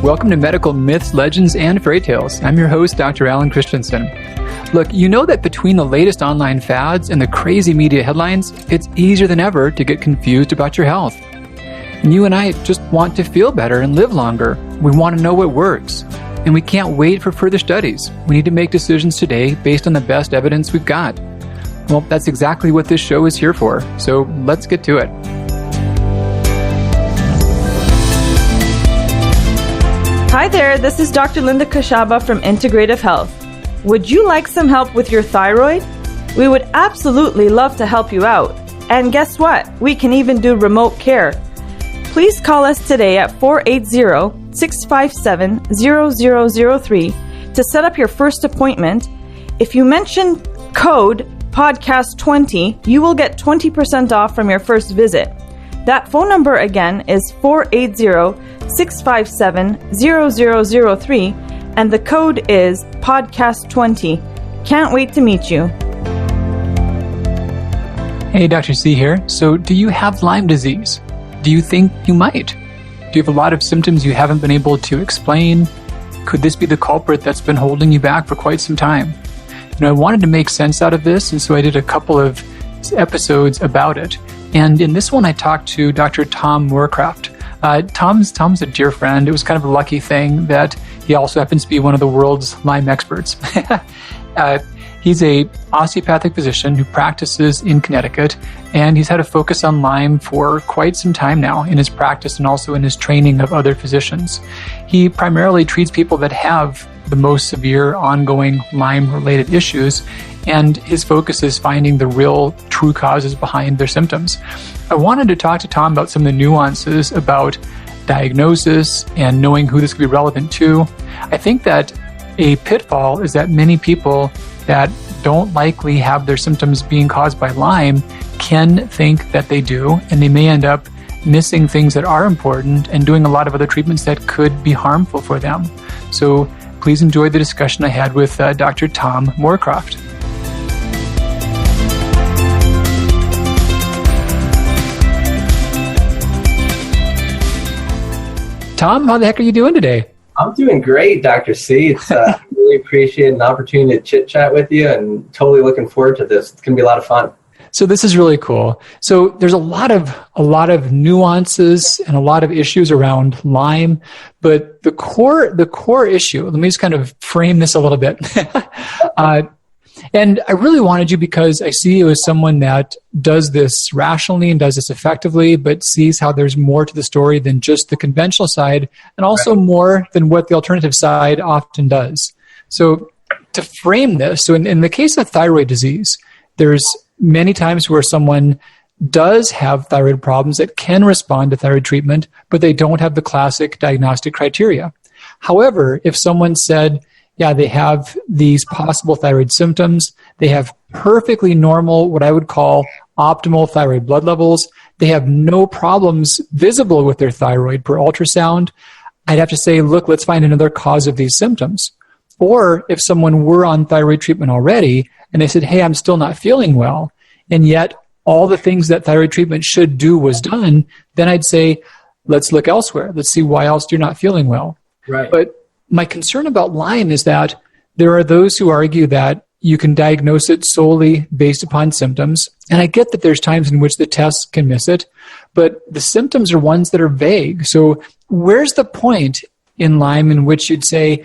Welcome to Medical Myths, Legends, and Fairy Tales. I'm your host, Dr. Alan Christensen. Look, you know that between the latest online fads and the crazy media headlines, it's easier than ever to get confused about your health. And you and I just want to feel better and live longer. We want to know what works. And we can't wait for further studies. We need to make decisions today based on the best evidence we've got. Well, that's exactly what this show is here for. So let's get to it. Hi there, this is Dr. Linda Kashaba from Integrative Health. Would you like some help with your thyroid? We would absolutely love to help you out. And guess what? We can even do remote care. Please call us today at 480-657-0003 to set up your first appointment. If you mention code podcast20, you will get 20% off from your first visit. That phone number again is 480-657-0003, and the code is podcast20. Can't wait to meet you. Hey, Dr. C here. So, do you have Lyme disease? Do you think you might? Do you have a lot of symptoms you haven't been able to explain? Could this be the culprit that's been holding you back for quite some time? I wanted to make sense out of this, and so I did a couple of episodes about it. And in this one, I talked to Dr. Tom Moorcroft. Tom's a dear friend. It was kind of a lucky thing that he also happens to be one of the world's Lyme experts. He's a osteopathic physician who practices in Connecticut, and he's had a focus on Lyme for quite some time now in his practice and also in his training of other physicians. He primarily treats people that have the most severe ongoing Lyme-related issues, and his focus is finding the real true causes behind their symptoms. I wanted to talk to Tom about some of the nuances about diagnosis and knowing who this could be relevant to. I think that a pitfall is that many people that don't likely have their symptoms being caused by Lyme can think that they do, and they may end up missing things that are important and doing a lot of other treatments that could be harmful for them. So please enjoy the discussion I had with Dr. Tom Moorcroft. Tom, how the heck are you doing today? I'm doing great, Dr. C. It's really appreciate an opportunity to chit-chat with you, and totally looking forward to this. It's going to be a lot of fun. So this is really cool. So there's a lot of nuances and a lot of issues around Lyme, but the core issue, let me just kind of frame this a little bit. And I really wanted you because I see you as someone that does this rationally and does this effectively, but sees how there's more to the story than just the conventional side, and also more than what the alternative side often does. So to frame this, so in the case of thyroid disease, there's many times where someone does have thyroid problems that can respond to thyroid treatment, but they don't have the classic diagnostic criteria. However, if someone said, yeah, they have these possible thyroid symptoms, they have perfectly normal, what I would call optimal thyroid blood levels, they have no problems visible with their thyroid per ultrasound, I'd have to say, look, let's find another cause of these symptoms. Or if someone were on thyroid treatment already and they said, hey, I'm still not feeling well, and yet all the things that thyroid treatment should do was done, then I'd say, let's look elsewhere. Let's see why else you're not feeling well. Right. But my concern about Lyme is that there are those who argue that you can diagnose it solely based upon symptoms. And I get that there's times in which the tests can miss it, but the symptoms are ones that are vague. So where's the point in Lyme in which you'd say,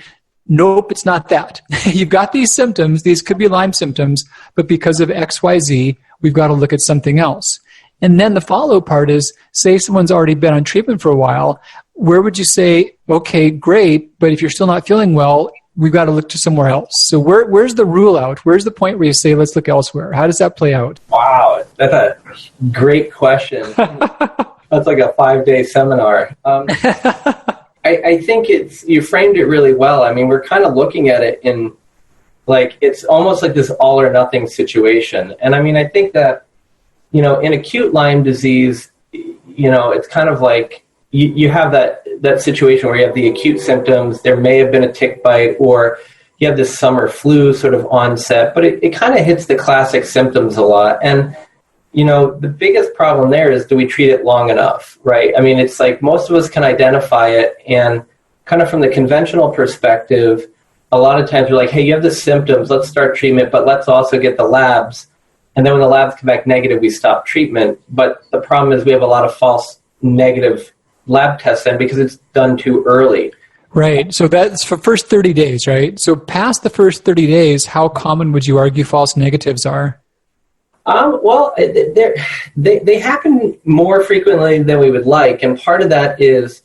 nope, it's not that. You've got these symptoms, these could be Lyme symptoms, but because of XYZ, we've got to look at something else. And then the follow part is, say someone's already been on treatment for a while, where would you say, okay, great, but if you're still not feeling well, we've got to look to somewhere else. So where's the rule out? Where's the point where you say, let's look elsewhere? How does that play out? Wow, that's a great question. That's like a 5-day seminar. I think you framed it really well. I mean, we're kind of looking at it in like, it's almost like this all or nothing situation. And I mean, I think that, in acute Lyme disease, it's kind of like you have that situation where you have the acute symptoms, there may have been a tick bite, or you have this summer flu sort of onset, but it kind of hits the classic symptoms a lot. And, the biggest problem there is, do we treat it long enough, right? I mean, it's like most of us can identify it and kind of from the conventional perspective, a lot of times we're like, hey, you have the symptoms, let's start treatment, but let's also get the labs. And then when the labs come back negative, we stop treatment. But the problem is we have a lot of false negative lab tests then because it's done too early. Right. So that's for first 30 days, right? So past the first 30 days, how common would you argue false negatives are? Well, they happen more frequently than we would like. And part of that is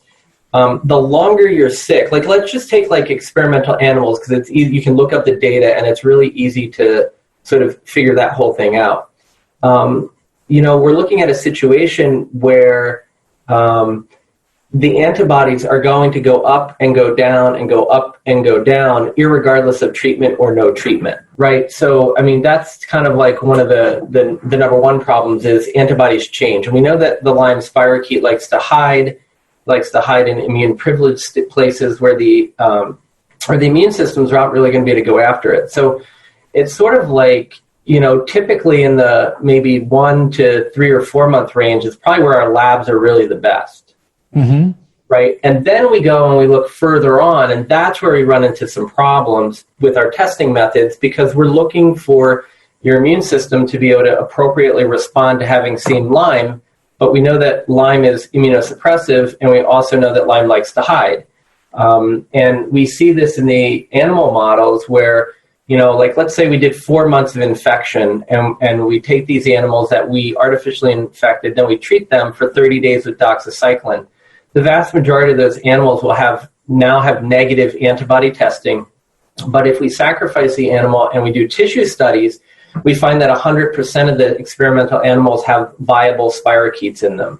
the longer you're sick, like let's just take like experimental animals because it's easy, you can look up the data and it's really easy to sort of figure that whole thing out. We're looking at a situation where the antibodies are going to go up and go down and go up and go down, irregardless of treatment or no treatment, right? So, I mean, that's kind of like one of the number one problems is antibodies change. And we know that the Lyme spirochete likes to hide in immune privileged places where the immune systems aren't really going to be able to go after it. So it's sort of like, typically in the maybe 1 to 3 or 4 month range is probably where our labs are really the best. Mm-hmm. Right. And then we go and we look further on, and that's where we run into some problems with our testing methods because we're looking for your immune system to be able to appropriately respond to having seen Lyme. But we know that Lyme is immunosuppressive, and we also know that Lyme likes to hide. And we see this in the animal models where, like let's say we did 4 months of infection and we take these animals that we artificially infected, then we treat them for 30 days with doxycycline. The vast majority of those animals will now have negative antibody testing. But if we sacrifice the animal and we do tissue studies, we find that 100% of the experimental animals have viable spirochetes in them.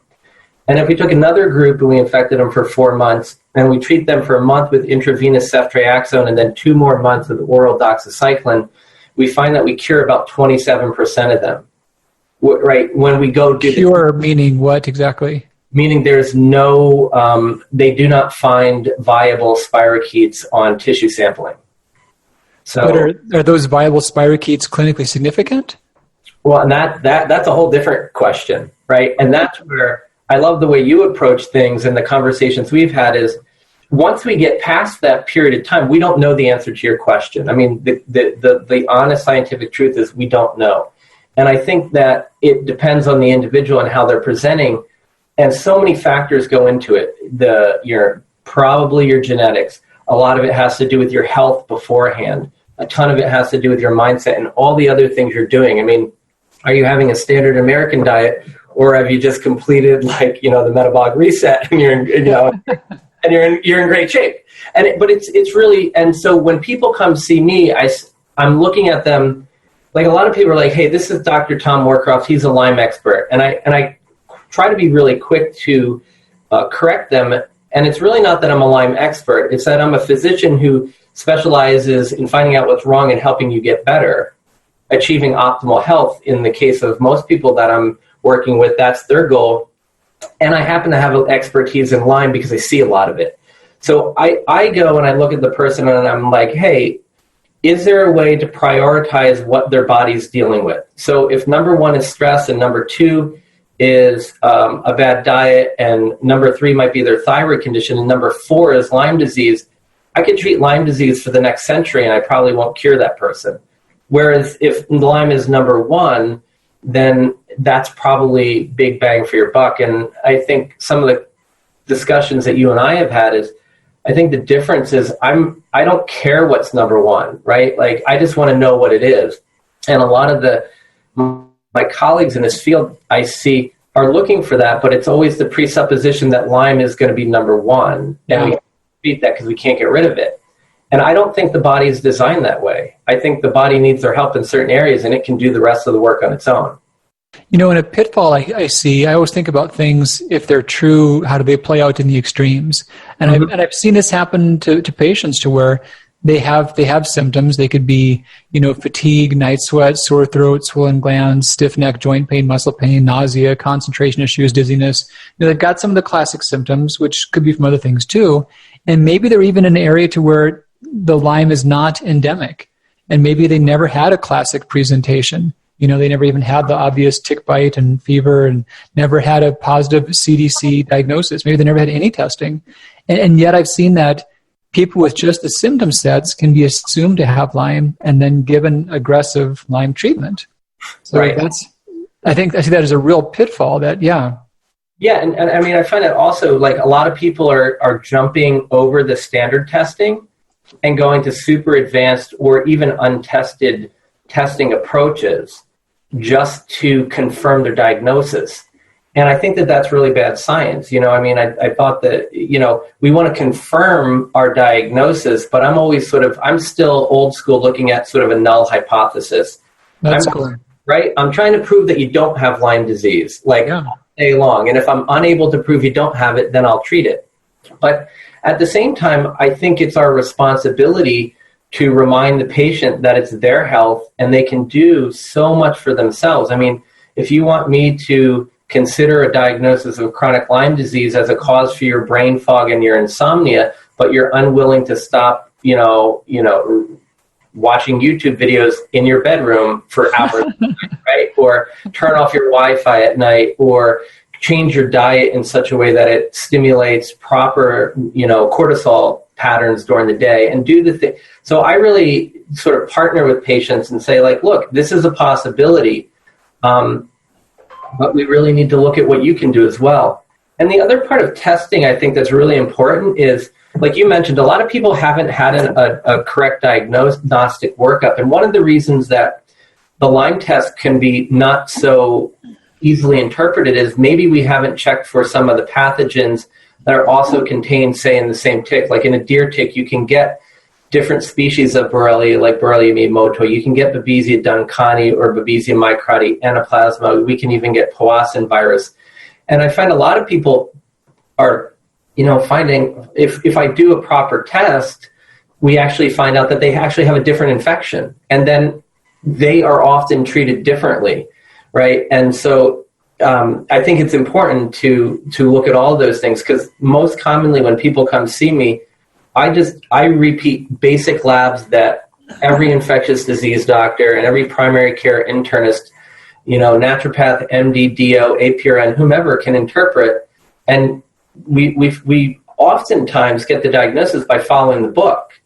And if we took another group and we infected them for 4 months and we treat them for a month with intravenous ceftriaxone and then 2 more months with oral doxycycline, we find that we cure about 27% of them. Right? When we go do cure, meaning what exactly? Meaning there's no, they do not find viable spirochetes on tissue sampling. So, but are those viable spirochetes clinically significant? Well, and that's a whole different question, right? And that's where I love the way you approach things and the conversations we've had is once we get past that period of time, we don't know the answer to your question. I mean, the honest scientific truth is we don't know. And I think that it depends on the individual and how they're presenting. And so many factors go into it. Probably your genetics. A lot of it has to do with your health beforehand. A ton of it has to do with your mindset and all the other things you're doing. I mean, are you having a standard American diet, or have you just completed the metabolic reset and you're in great shape? But it's really, and so when people come see me, I'm looking at them like a lot of people are like, hey, this is Dr. Tom Moorcroft. He's a Lyme expert, and I try to be really quick to correct them. And it's really not that I'm a Lyme expert. It's that I'm a physician who specializes in finding out what's wrong and helping you get better, achieving optimal health. In the case of most people that I'm working with, that's their goal. And I happen to have expertise in Lyme because I see a lot of it. So I go and I look at the person and I'm like, hey, is there a way to prioritize what their body's dealing with? So if number 1 is stress and number 2 is a bad diet, and number 3 might be their thyroid condition, and number 4 is Lyme disease, I could treat Lyme disease for the next century and I probably won't cure that person. Whereas if Lyme is number 1, then that's probably big bang for your buck. And I think some of the discussions that you and I have had is, I think the difference is I don't care what's number 1, right? Like I just want to know what it is. And a lot of my colleagues in this field I see are looking for that, but it's always the presupposition that Lyme is going to be number 1. And we beat that because we can't get rid of it. And I don't think the body is designed that way. I think the body needs their help in certain areas and it can do the rest of the work on its own. In a pitfall I see, I always think about things, if they're true, how do they play out in the extremes? And I've seen this happen to patients to where they have symptoms. They could be, fatigue, night sweat, sore throat, swollen glands, stiff neck, joint pain, muscle pain, nausea, concentration issues, dizziness. They've got some of the classic symptoms, which could be from other things too. And maybe they're even in an area to where the Lyme is not endemic. And maybe they never had a classic presentation. They never even had the obvious tick bite and fever and never had a positive CDC diagnosis. Maybe they never had any testing. And yet I've seen that people with just the symptom sets can be assumed to have Lyme and then given aggressive Lyme treatment. So Right. I see that as a real pitfall that, Yeah, and I mean, I find that also, like, a lot of people are jumping over the standard testing and going to super advanced or even untested testing approaches just to confirm their diagnosis. And I think that that's really bad science. I mean, I thought that, we want to confirm our diagnosis, but I'm still old school looking at sort of a null hypothesis. that's cool. Right? I'm trying to prove that you don't have Lyme disease, all day long. And if I'm unable to prove you don't have it, then I'll treat it. But at the same time, I think it's our responsibility to remind the patient that it's their health and they can do so much for themselves. I mean, if you want me to consider a diagnosis of chronic Lyme disease as a cause for your brain fog and your insomnia, but you're unwilling to stop, watching YouTube videos in your bedroom for hours, right? Or turn off your Wi-Fi at night, or change your diet in such a way that it stimulates proper, cortisol patterns during the day, and do the thing. So I really sort of partner with patients and say, like, look, this is a possibility, but we really need to look at what you can do as well. And the other part of testing I think that's really important is, like you mentioned, a lot of people haven't had a correct diagnostic workup. And one of the reasons that the Lyme test can be not so easily interpreted is maybe we haven't checked for some of the pathogens that are also contained, say, in the same tick. Like in a deer tick, you can get different species of Borrelia, like Borrelia miyamotoi. You can get Babesia duncani or Babesia microti anaplasma. We can even get Powassan virus. And I find a lot of people are finding if I do a proper test, we actually find out that they actually have a different infection, and then they are often treated differently, right? And so I think it's important to look at all those things, because most commonly when people come see me, I repeat basic labs that every infectious disease doctor and every primary care internist, naturopath, MD, DO, APRN, whomever can interpret, and we oftentimes get the diagnosis by following the book,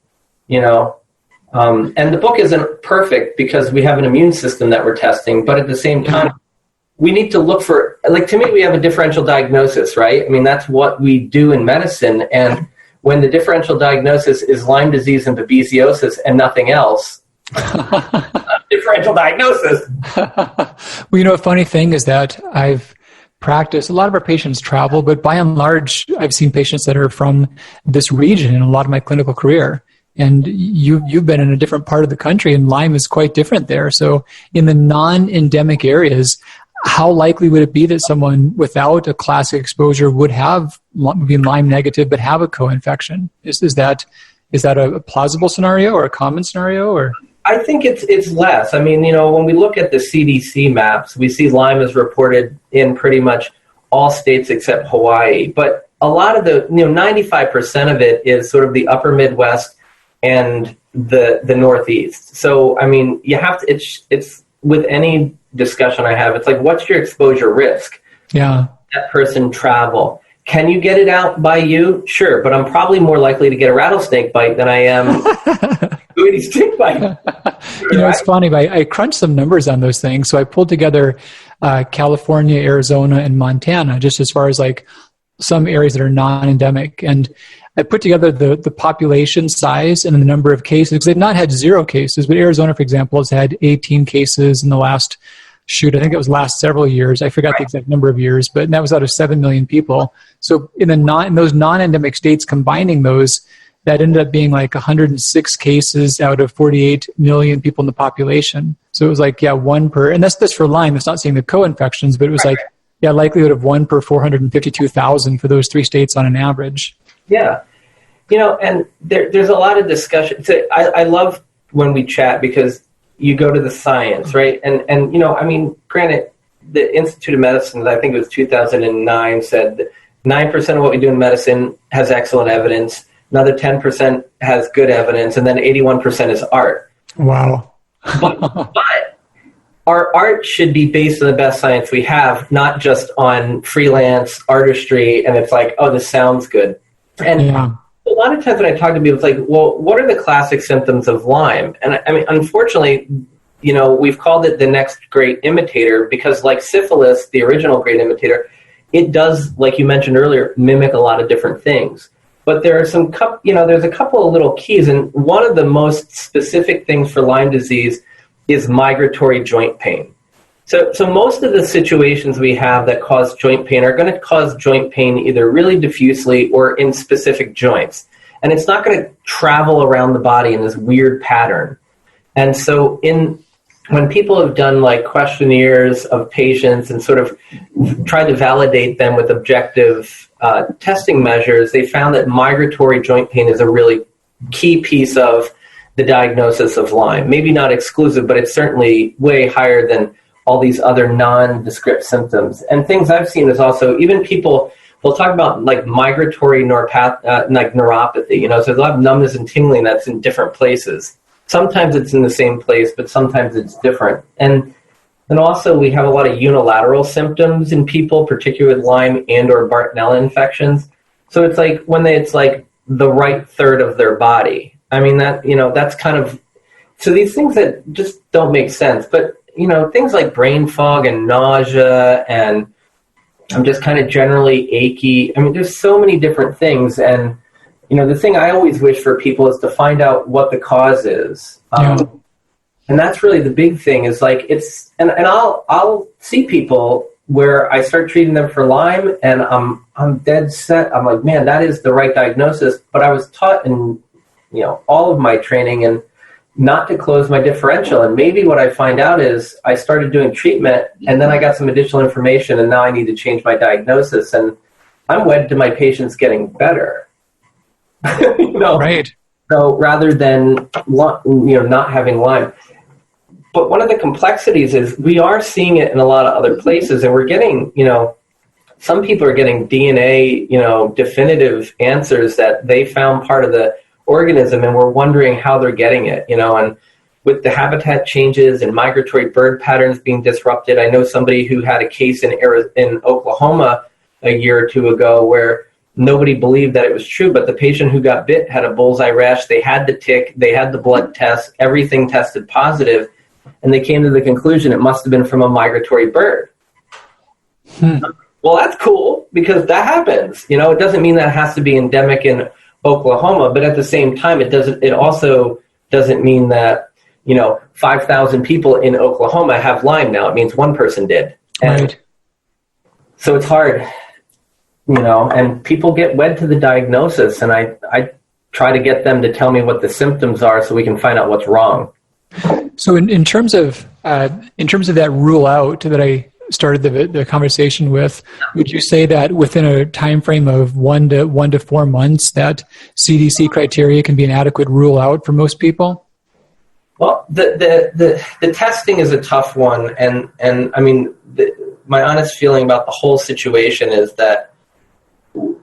and the book isn't perfect because we have an immune system that we're testing, but at the same time, we need to look for, like, to me, we have a differential diagnosis, right? I mean, that's what we do in medicine. And when the differential diagnosis is Lyme disease and babesiosis and nothing else, differential diagnosis. Well, a funny thing is that I've practiced, a lot of our patients travel, but by and large, I've seen patients that are from this region in a lot of my clinical career. And you've been in a different part of the country, and Lyme is quite different there. So in the non-endemic areas, how likely would it be that someone without a classic exposure would be Lyme negative but have a co-infection? Is that a plausible scenario or a common scenario? Or I think it's less. I mean, when we look at the CDC maps, we see Lyme is reported in pretty much all states except Hawaii. But a lot of the, 95% of it is sort of the upper Midwest and the Northeast. So, I mean, you have to, it's with any discussion I have, it's like, what's your exposure risk? Yeah. That person travel. Can you get it out by you? Sure, but I'm probably more likely to get a rattlesnake bite than I am a stick bite. It's funny. I crunched some numbers on those things. So I pulled together California, Arizona, and Montana, just as far as like some areas that are non-endemic. And I put together the population size and the number of cases, because they've not had 0 cases, but Arizona, for example, has had 18 cases in the last, I think it was last several years. I forgot the exact number of years, but that was out of 7 million people. So in those non-endemic states, combining those, that ended up being like 106 cases out of 48 million people in the population. So it was like, 1 per, and that's for Lyme. It's not saying the co-infections, but it was likelihood of 1 per 452,000 for those 3 states on an average. Yeah. And there's a lot of discussion. I love when we chat because you go to the science, right? And I mean, granted, the Institute of Medicine, I think it was 2009, said that 9% of what we do in medicine has excellent evidence. Another 10% has good evidence, and then 81% is art. Wow. but our art should be based on the best science we have, not just on freelance artistry, and it's like, oh, this sounds good. And A lot of times when I talk to people, it's like, well, what are the classic symptoms of Lyme? And I mean, unfortunately, we've called it the next great imitator because, like syphilis, the original great imitator, it does, like you mentioned earlier, mimic a lot of different things. But there are there's a couple of little keys, and one of the most specific things for Lyme disease is migratory joint pain. So most of the situations we have that cause joint pain are going to cause joint pain either really diffusely or in specific joints. And it's not going to travel around the body in this weird pattern. And so when people have done like questionnaires of patients and sort of tried to validate them with objective testing measures, they found that migratory joint pain is a really key piece of the diagnosis of Lyme. Maybe not exclusive, but it's certainly way higher than all these other nondescript symptoms. And things I've seen is also even people will talk about like migratory like neuropathy. So they'll have numbness and tingling that's in different places. Sometimes it's in the same place, but sometimes it's different. And also we have a lot of unilateral symptoms in people, particularly with Lyme and or Bartonella infections. So it's like it's like the right third of their body. I mean, that's kind of, so these things that just don't make sense. But, things like brain fog and nausea, and I'm just kind of generally achy. I mean, there's so many different things. And, the thing I always wish for people is to find out what the cause is. And that's really the big thing is like and I'll see people where I start treating them for Lyme and I'm dead set. I'm like, man, that is the right diagnosis. But I was taught in, all of my training and not to close my differential. And maybe what I find out is I started doing treatment and then I got some additional information and now I need to change my diagnosis. And I'm wed to my patients getting better. Right. So rather than, not having Lyme. But one of the complexities is we are seeing it in a lot of other places and we're getting, some people are getting DNA, definitive answers that they found part of the organism and we're wondering how they're getting it, and with the habitat changes and migratory bird patterns being disrupted. I know somebody who had a case in Oklahoma a year or two ago where nobody believed that it was true, but the patient who got bit had a bullseye rash. They had the tick, they had the blood test, everything tested positive, and they came to the conclusion it must have been from a migratory bird. Well, that's cool because that happens. It doesn't mean that has to be endemic in Oklahoma, but at the same time, it also doesn't mean that, 5,000 people in Oklahoma have Lyme now. It means one person did. And right. So it's hard, and people get wed to the diagnosis, and I try to get them to tell me what the symptoms are so we can find out what's wrong. So in terms of that rule out that I started the conversation with, would you say that within a time frame of 1 to 4 months, that CDC criteria can be an adequate rule out for most people? Well, the testing is a tough one, and I mean, my honest feeling about the whole situation is that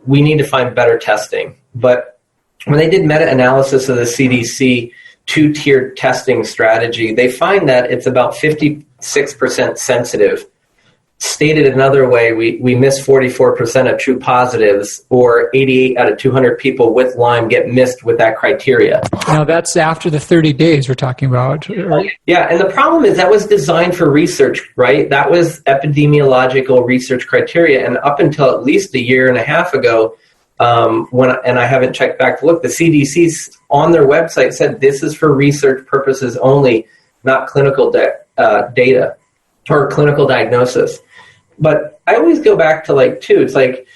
we need to find better testing. But when they did meta-analysis of the CDC two-tiered testing strategy, they find that it's about 56% sensitive. Stated another way, we miss 44% of true positives, or 88 out of 200 people with Lyme get missed with that criteria. Now that's after the 30 days we're talking about. Yeah, and the problem is that was designed for research, right? That was epidemiological research criteria, and up until at least a year and a half ago, and I haven't checked back to look, the CDC on their website said this is for research purposes only, not clinical data or clinical diagnosis. But I always go back to it's like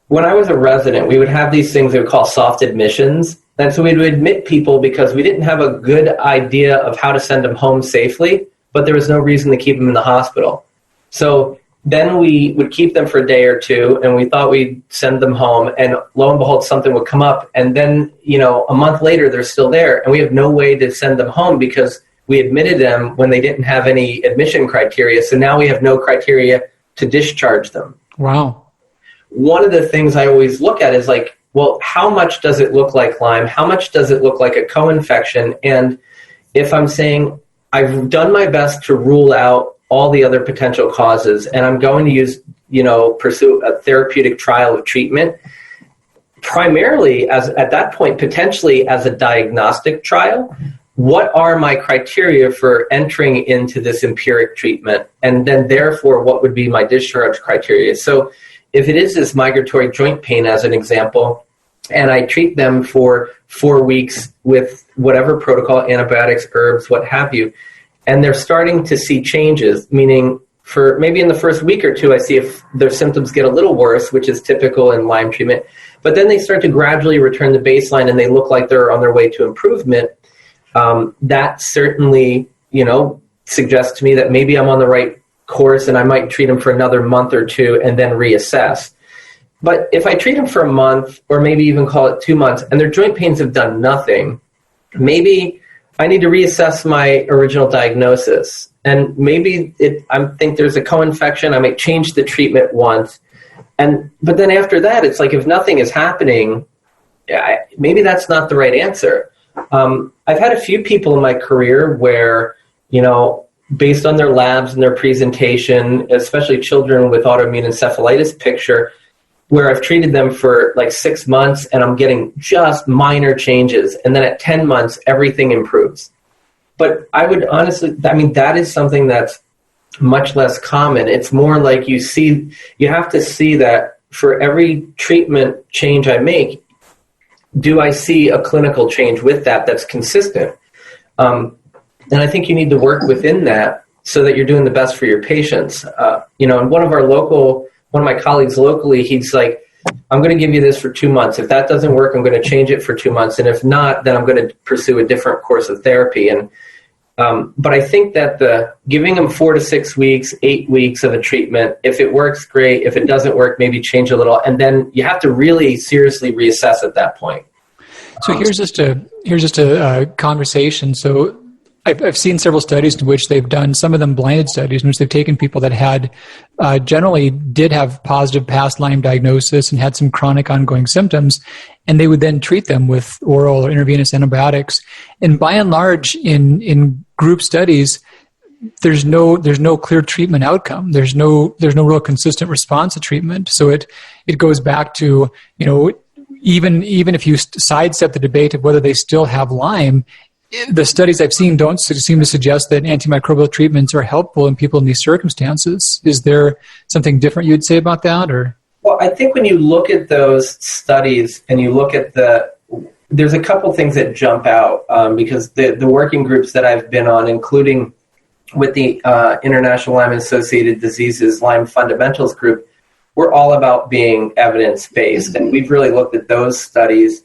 when I was a resident, we would have these things we would call soft admissions. And so we would admit people because we didn't have a good idea of how to send them home safely, but there was no reason to keep them in the hospital. So then we would keep them for a day or two, and we thought we'd send them home, and lo and behold, something would come up. And then, a month later, they're still there, and we have no way to send them home because we admitted them when they didn't have any admission criteria. So now we have no criteria to discharge them. Wow. One of the things I always look at is well, how much does it look like Lyme? How much does it look like a co-infection? And if I'm saying I've done my best to rule out all the other potential causes, and I'm going to pursue a therapeutic trial of treatment, primarily as at that point, potentially as a diagnostic trial. What are my criteria for entering into this empiric treatment? And then therefore, what would be my discharge criteria? So if it is this migratory joint pain as an example, and I treat them for 4 weeks with whatever protocol, antibiotics, herbs, what have you, and they're starting to see changes, meaning for maybe in the first week or two, I see if their symptoms get a little worse, which is typical in Lyme treatment, but then they start to gradually return to baseline and they look like they're on their way to improvement. That certainly, suggests to me that maybe I'm on the right course and I might treat them for another month or two and then reassess. But if I treat them for a month or maybe even call it 2 months and their joint pains have done nothing, maybe I need to reassess my original diagnosis. And maybe I think there's a co-infection. I might change the treatment once. But then after that, it's like if nothing is happening, maybe that's not the right answer. I've had a few people in my career where, based on their labs and their presentation, especially children with autoimmune encephalitis picture, where I've treated them for like 6 months and I'm getting just minor changes. And then at 10 months, everything improves. But I would honestly, that is something that's much less common. It's more like you have to see that for every treatment change I make, do I see a clinical change with that's consistent? And I think you need to work within that so that you're doing the best for your patients. And one of my colleagues locally, he's like, I'm going to give you this for 2 months. If that doesn't work, I'm going to change it for 2 months. And if not, then I'm going to pursue a different course of therapy. And but I think that giving them 4 to 6 weeks, 8 weeks of a treatment, if it works, great. If it doesn't work, maybe change a little. And then you have to really seriously reassess at that point. So here's just a conversation. So I've seen several studies in which they've done, some of them blinded studies, in which they've taken people that had generally did have positive past Lyme diagnosis and had some chronic ongoing symptoms, and they would then treat them with oral or intravenous antibiotics. And by and large, in group studies, there's no clear treatment outcome. There's no real consistent response to treatment. So it goes back to, even if you sidestep the debate of whether they still have Lyme, the studies I've seen don't seem to suggest that antimicrobial treatments are helpful in people in these circumstances. Is there something different you'd say about that? Or? Well, I think when you look at those studies and you look at there's a couple things that jump out because the working groups that I've been on, including with the International Lyme Associated Diseases Lyme Fundamentals Group, we're all about being evidence-based. And we've really looked at those studies.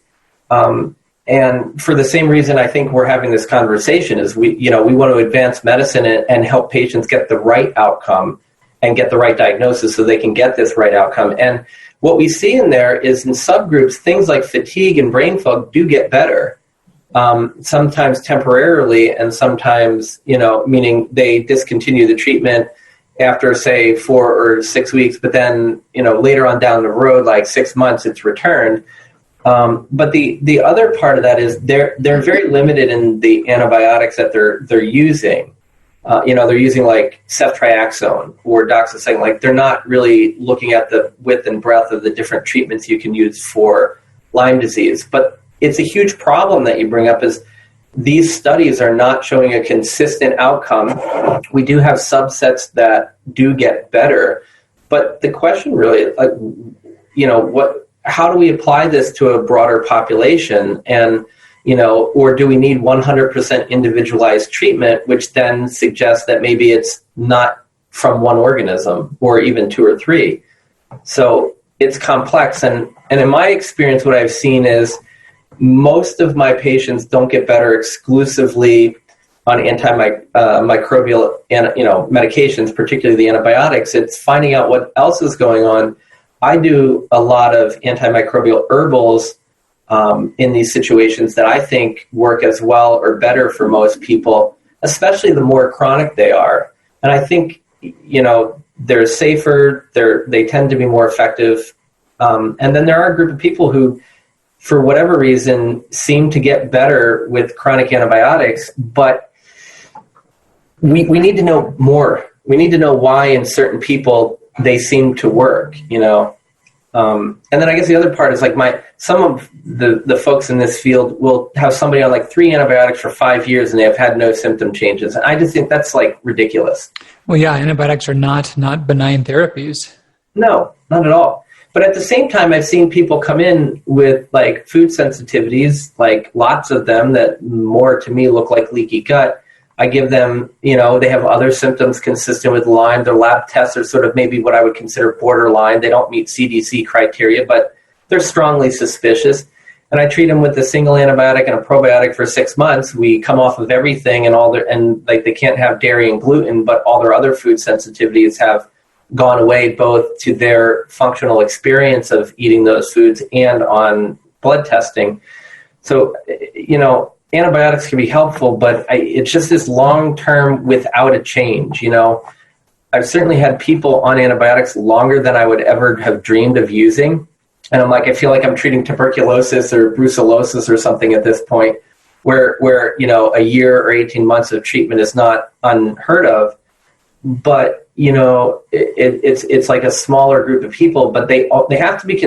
And for the same reason I think we're having this conversation is we want to advance medicine and help patients get the right outcome and get the right diagnosis so they can get this right outcome. And what we see in there is in subgroups, things like fatigue and brain fog do get better, sometimes temporarily and sometimes, meaning they discontinue the treatment after, say, 4 or 6 weeks, but then, later on down the road, like 6 months, it's returned. But the other part of that is they're very limited in the antibiotics that they're using. They're using like ceftriaxone or doxycycline. Like they're not really looking at the width and breadth of the different treatments you can use for Lyme disease. But it's a huge problem that you bring up is these studies are not showing a consistent outcome. We do have subsets that do get better, but the question really, how do we apply this to a broader population? And, or do we need 100% individualized treatment, which then suggests that maybe it's not from one organism or even 2 or 3. So it's complex. And in my experience, what I've seen is most of my patients don't get better exclusively on antimicrobial medications, particularly the antibiotics. It's finding out what else is going on. I do a lot of antimicrobial herbals in these situations that I think work as well or better for most people, especially the more chronic they are. And I think, they're safer, they tend to be more effective. And then there are a group of people who, for whatever reason, seem to get better with chronic antibiotics, but we need to know more. We need to know why in certain people they seem to work, And then I guess the other part is like some of the folks in this field will have somebody on like 3 antibiotics for 5 years and they have had no symptom changes. And I just think that's like ridiculous. Well, yeah, antibiotics are not benign therapies. No, not at all. But at the same time, I've seen people come in with like food sensitivities, like lots of them that more to me look like leaky gut. I give them, they have other symptoms consistent with Lyme. Their lab tests are sort of maybe what I would consider borderline. They don't meet CDC criteria, but they're strongly suspicious. And I treat them with a single antibiotic and a probiotic for 6 months. We come off of everything and they can't have dairy and gluten, but all their other food sensitivities have gone away, both to their functional experience of eating those foods and on blood testing. So, antibiotics can be helpful, but it's just this long-term without a change. I've certainly had people on antibiotics longer than I would ever have dreamed of using. And I'm like, I feel like I'm treating tuberculosis or brucellosis or something at this point where a year or 18 months of treatment is not unheard of. But, it's like a smaller group of people, but they have to be,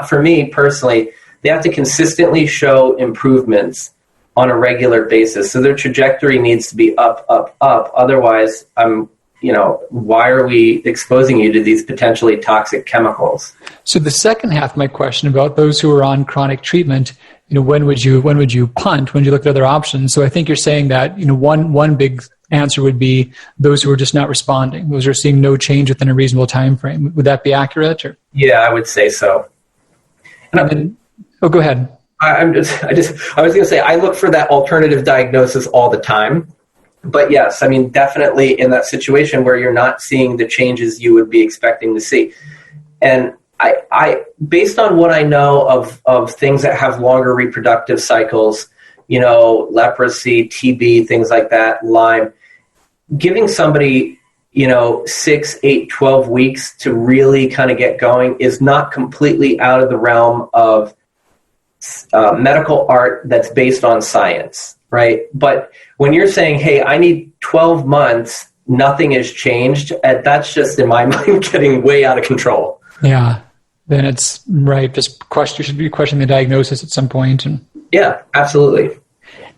for me personally, they have to consistently show improvements on a regular basis. So their trajectory needs to be up, up, up. Otherwise, why are we exposing you to these potentially toxic chemicals? So the second half of my question about those who are on chronic treatment, when would you punt? When would you look at other options? So I think you're saying that, one big answer would be those who are just not responding. Those who are seeing no change within a reasonable time frame. Would that be accurate? Or? Yeah, I would say so. Go ahead. I was going to say, I look for that alternative diagnosis all the time. But yes, definitely in that situation where you're not seeing the changes you would be expecting to see. And I based on what I know of things that have longer reproductive cycles, leprosy, TB, things like that, Lyme, giving somebody, 6, 8, 12 weeks to really kind of get going is not completely out of the realm of medical art that's based on science, right? But when you're saying, hey, I need 12 months, nothing has changed, that's just, in my mind, getting way out of control. Yeah, then it's right. You should be questioning the diagnosis at some point. Yeah, absolutely.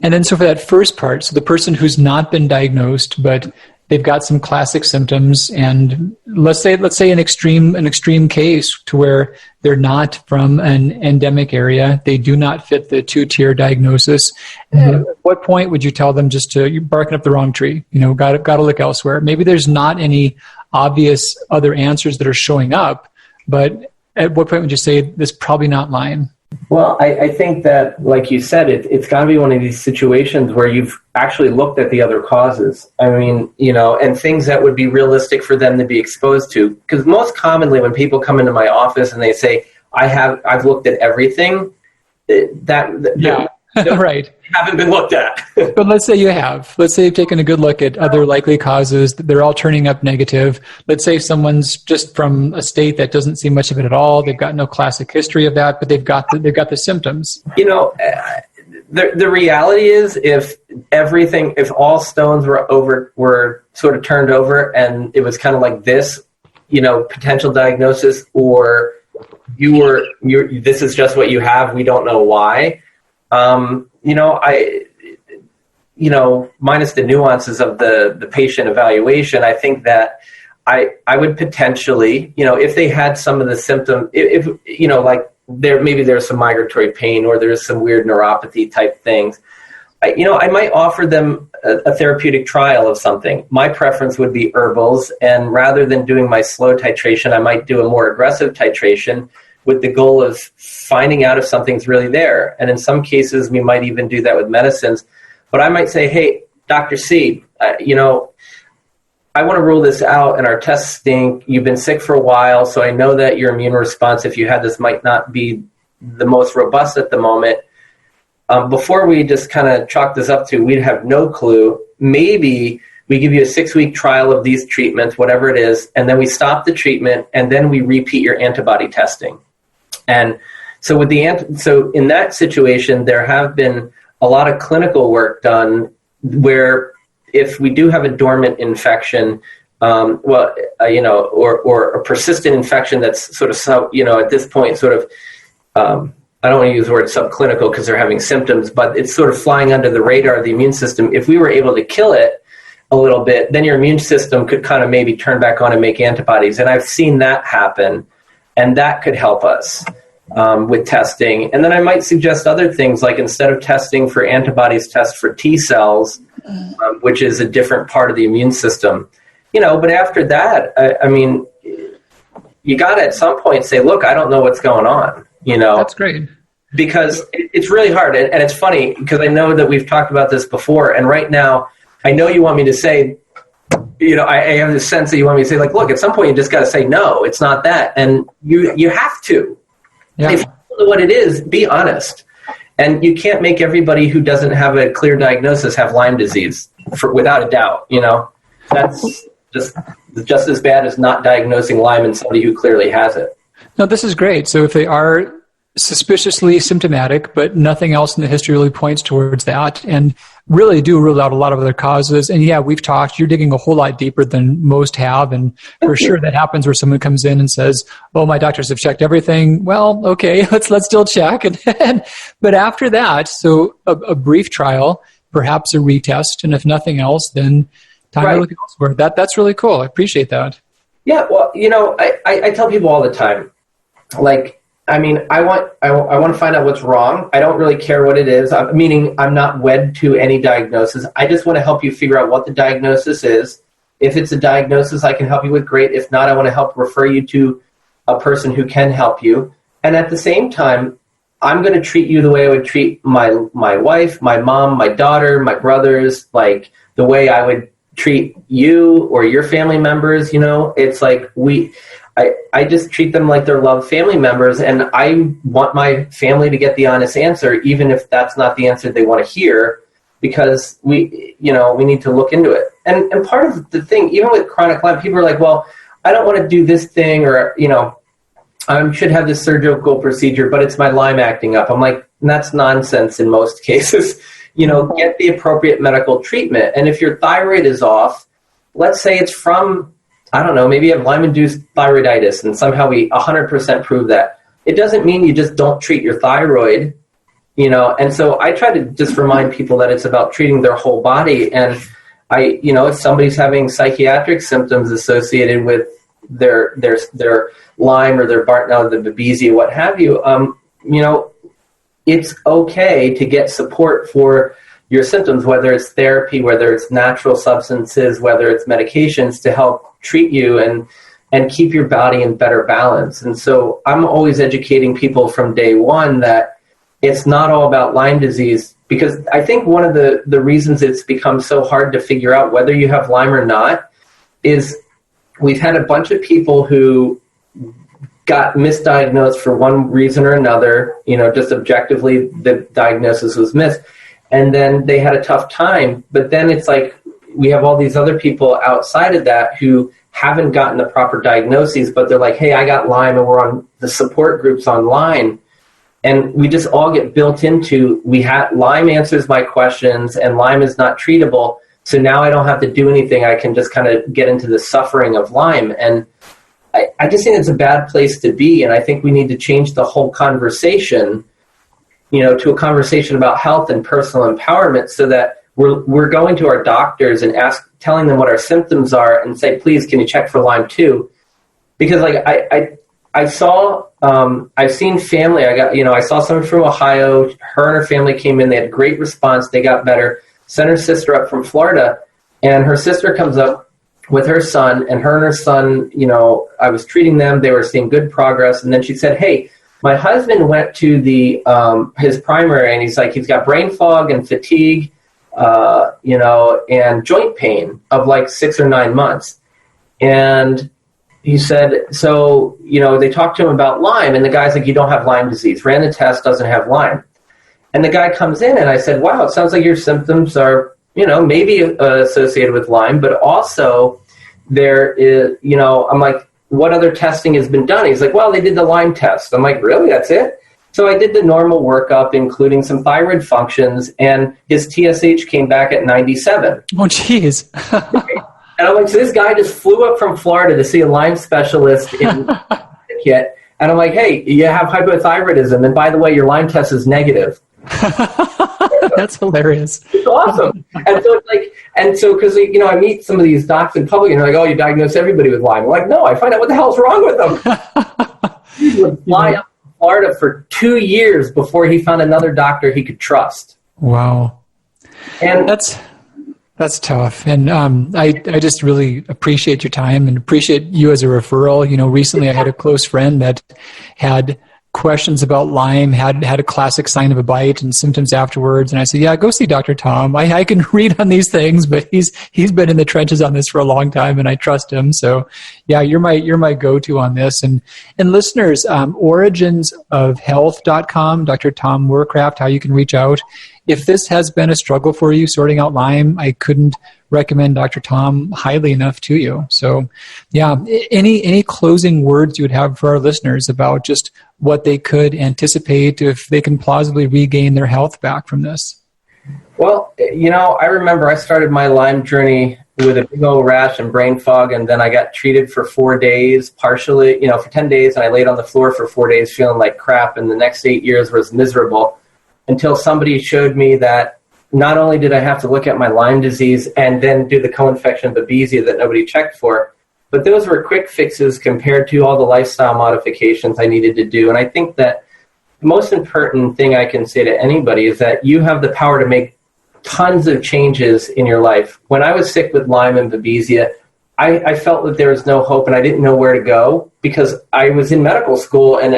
And then so for that first part, so the person who's not been diagnosed, but they've got some classic symptoms, and let's say an extreme case to where they're not from an endemic area, they do not fit the 2-tier diagnosis. At what point would you tell them you're barking up the wrong tree? Got to look elsewhere. Maybe there's not any obvious other answers that are showing up, but at what point would you say this is probably not Lyme? Well, I think that, like you said, it's got to be one of these situations where you've actually looked at the other causes. And things that would be realistic for them to be exposed to. Because most commonly when people come into my office and they say, I've looked at everything, right. Haven't been looked at. But let's say you have. Let's say you've taken a good look at other likely causes. They're all turning up negative. Let's say someone's just from a state that doesn't see much of it at all. They've got no classic history of that, but they've got the symptoms. The reality is, if all stones were sort of turned over, and it was kind of like this, potential diagnosis, or this is just what you have. We don't know why. Minus the nuances of the patient evaluation, I think that I would potentially, if they had some of the symptoms, maybe there's some migratory pain or there's some weird neuropathy type things, I might offer them a therapeutic trial of something. My preference would be herbals, and rather than doing my slow titration, I might do a more aggressive titration with the goal of finding out if something's really there. And in some cases, we might even do that with medicines. But I might say, hey, Dr. C, I want to rule this out, and our tests stink. You've been sick for a while, so I know that your immune response, if you had this, might not be the most robust at the moment. Before we just kind of chalk this up to, we'd have no clue. Maybe we give you a 6-week trial of these treatments, whatever it is, and then we stop the treatment, and then we repeat your antibody testing. And so in that situation, there have been a lot of clinical work done where if we do have a dormant infection, or a persistent infection that's sort of, at this point, sort of, I don't want to use the word subclinical because they're having symptoms, but it's sort of flying under the radar of the immune system. If we were able to kill it a little bit, then your immune system could kind of maybe turn back on and make antibodies. And I've seen that happen, and that could help us with testing. And then I might suggest other things, like instead of testing for antibodies, test for T cells, which is a different part of the immune system. But after that, I mean, you got to at some point say, look, I don't know what's going on. That's great. Because it's really hard. And it's funny because I know that we've talked about this before. And right now, I know you want me to say, I have this sense that you want me to say, like, look, at some point you just got to say, no, it's not that. And you have to. Yeah. If you don't know what it is, be honest. And you can't make everybody who doesn't have a clear diagnosis have Lyme disease without a doubt. That's just as bad as not diagnosing Lyme in somebody who clearly has it. No, this is great. So if they are suspiciously symptomatic, but nothing else in the history really points towards that, and really do rule out a lot of other causes. And yeah, we've talked, you're digging a whole lot deeper than most have. And for sure that happens where someone comes in and says, oh, my doctors have checked everything. Well, okay, let's still check. But after that, so a brief trial, perhaps a retest. And if nothing else, then time to look elsewhere. That's really cool. I appreciate that. Yeah. Well, I tell people all the time, like, I mean, I want to find out what's wrong. I don't really care what it is. Meaning I'm not wed to any diagnosis. I just want to help you figure out what the diagnosis is. If it's a diagnosis I can help you with, great. If not, I want to help refer you to a person who can help you. And at the same time, I'm going to treat you the way I would treat my wife, my mom, my daughter, my brothers, like the way I would treat you or your family members. It's like I just treat them like they're loved family members, and I want my family to get the honest answer, even if that's not the answer they want to hear, because we need to look into it. And part of the thing, even with chronic Lyme, people are like, well, I don't want to do this thing, or, I should have this surgical procedure, but it's my Lyme acting up. I'm like, that's nonsense in most cases. Get the appropriate medical treatment. And if your thyroid is off, let's say it's from, I don't know, maybe you have Lyme-induced thyroiditis, and somehow we 100% prove that. It doesn't mean you just don't treat your thyroid, and so I try to just remind people that it's about treating their whole body. And if somebody's having psychiatric symptoms associated with their Lyme or their Bartonella, the Babesia, what have you, it's okay to get support for your symptoms, whether it's therapy, whether it's natural substances, whether it's medications to help treat you and keep your body in better balance. And so I'm always educating people from day one that it's not all about Lyme disease, because I think one of the reasons it's become so hard to figure out whether you have Lyme or not is we've had a bunch of people who got misdiagnosed for one reason or another, just objectively the diagnosis was missed. And then they had a tough time. But then it's like we have all these other people outside of that who haven't gotten the proper diagnoses, but they're like, hey, I got Lyme, and we're on the support groups online. And we just all get built into, Lyme answers my questions, and Lyme is not treatable. So now I don't have to do anything. I can just kind of get into the suffering of Lyme. And I just think it's a bad place to be. And I think we need to change the whole conversation, to a conversation about health and personal empowerment, so that we're going to our doctors and telling them what our symptoms are and say, please, can you check for Lyme too? Because like I've seen family, I saw someone from Ohio, her and her family came in, they had great response, they got better, sent her sister up from Florida, and her sister comes up with her son, and her son, I was treating them, they were seeing good progress, and then she said, hey, my husband went to his primary, and he's like, he's got brain fog and fatigue, and joint pain of like 6 or 9 months. And he said, so, they talked to him about Lyme, and the guy's like, you don't have Lyme disease. Ran the test, doesn't have Lyme. And the guy comes in, and I said, wow, it sounds like your symptoms are, maybe associated with Lyme, but also there is, I'm like, what other testing has been done? He's like, well, they did the Lyme test. I'm like, really? That's it? So I did the normal workup, including some thyroid functions, and his TSH came back at 97. Oh, geez. And I'm like, so this guy just flew up from Florida to see a Lyme specialist in Connecticut. And I'm like, hey, you have hypothyroidism. And by the way, your Lyme test is negative. That's hilarious. It's awesome. And so it's like, because, I meet some of these docs in public and they're like, oh, you diagnose everybody with Lyme. I'm like, no, I find out what the hell's wrong with them. He would fly up to Florida for 2 years before he found another doctor he could trust. Wow. And that's tough. And I just really appreciate your time and appreciate you as a referral. Recently I had a close friend that had questions about Lyme, had a classic sign of a bite and symptoms afterwards. And I said, yeah, go see Dr. Tom. I can read on these things, but he's been in the trenches on this for a long time and I trust him. So yeah, you're my go-to on this. And listeners, originsofhealth.com, Dr. Tom Moorcroft, how you can reach out. If this has been a struggle for you sorting out Lyme, I couldn't recommend Dr. Tom highly enough to you. So yeah, any closing words you would have for our listeners about just what they could anticipate if they can plausibly regain their health back from this? Well, I remember I started my Lyme journey with a big old rash and brain fog, and then I got treated for 4 days, partially, for 10 days, and I laid on the floor for 4 days feeling like crap, and the next 8 years was miserable until somebody showed me that not only did I have to look at my Lyme disease and then do the co-infection of Babesia that nobody checked for, but those were quick fixes compared to all the lifestyle modifications I needed to do. And I think that the most important thing I can say to anybody is that you have the power to make tons of changes in your life. When I was sick with Lyme and Babesia, I felt that there was no hope and I didn't know where to go because I was in medical school and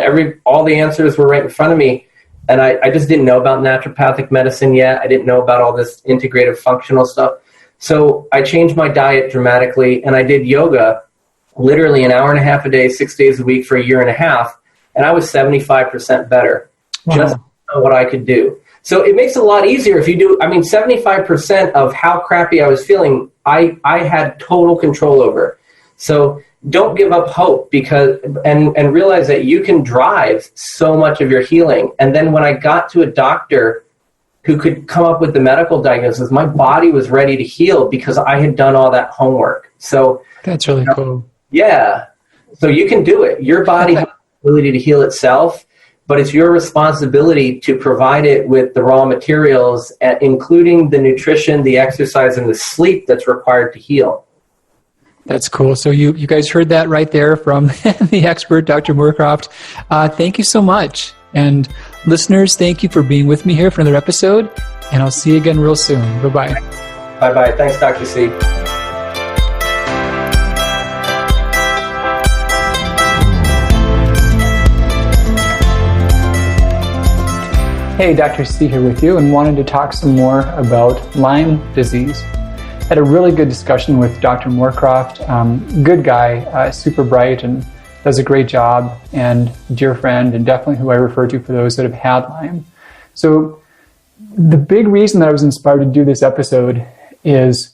all the answers were right in front of me. And I just didn't know about naturopathic medicine yet. I didn't know about all this integrative functional stuff. So I changed my diet dramatically and I did yoga literally an hour and a half a day, 6 days a week for a year and a half. And I was 75% better. Wow. Just know what I could do. So it makes it a lot easier if you do. 75% of how crappy I was feeling, I had total control over. So don't give up hope and realize that you can drive so much of your healing. And then when I got to a doctor who could come up with the medical diagnosis, my body was ready to heal because I had done all that homework. So that's really cool. Yeah. So you can do it. Your body has the ability to heal itself, but it's your responsibility to provide it with the raw materials, including the nutrition, the exercise, and the sleep that's required to heal. That's cool. So you guys heard that right there from the expert, Dr. Moorcroft. Thank you so much. And listeners, thank you for being with me here for another episode. And I'll see you again real soon. Bye-bye. Bye-bye. Thanks, Dr. C. Hey, Dr. C here with you and wanted to talk some more about Lyme disease. Had a really good discussion with Dr. Moorcroft. Good guy, super bright and does a great job, and dear friend, and definitely who I refer to for those that have had Lyme. So the big reason that I was inspired to do this episode is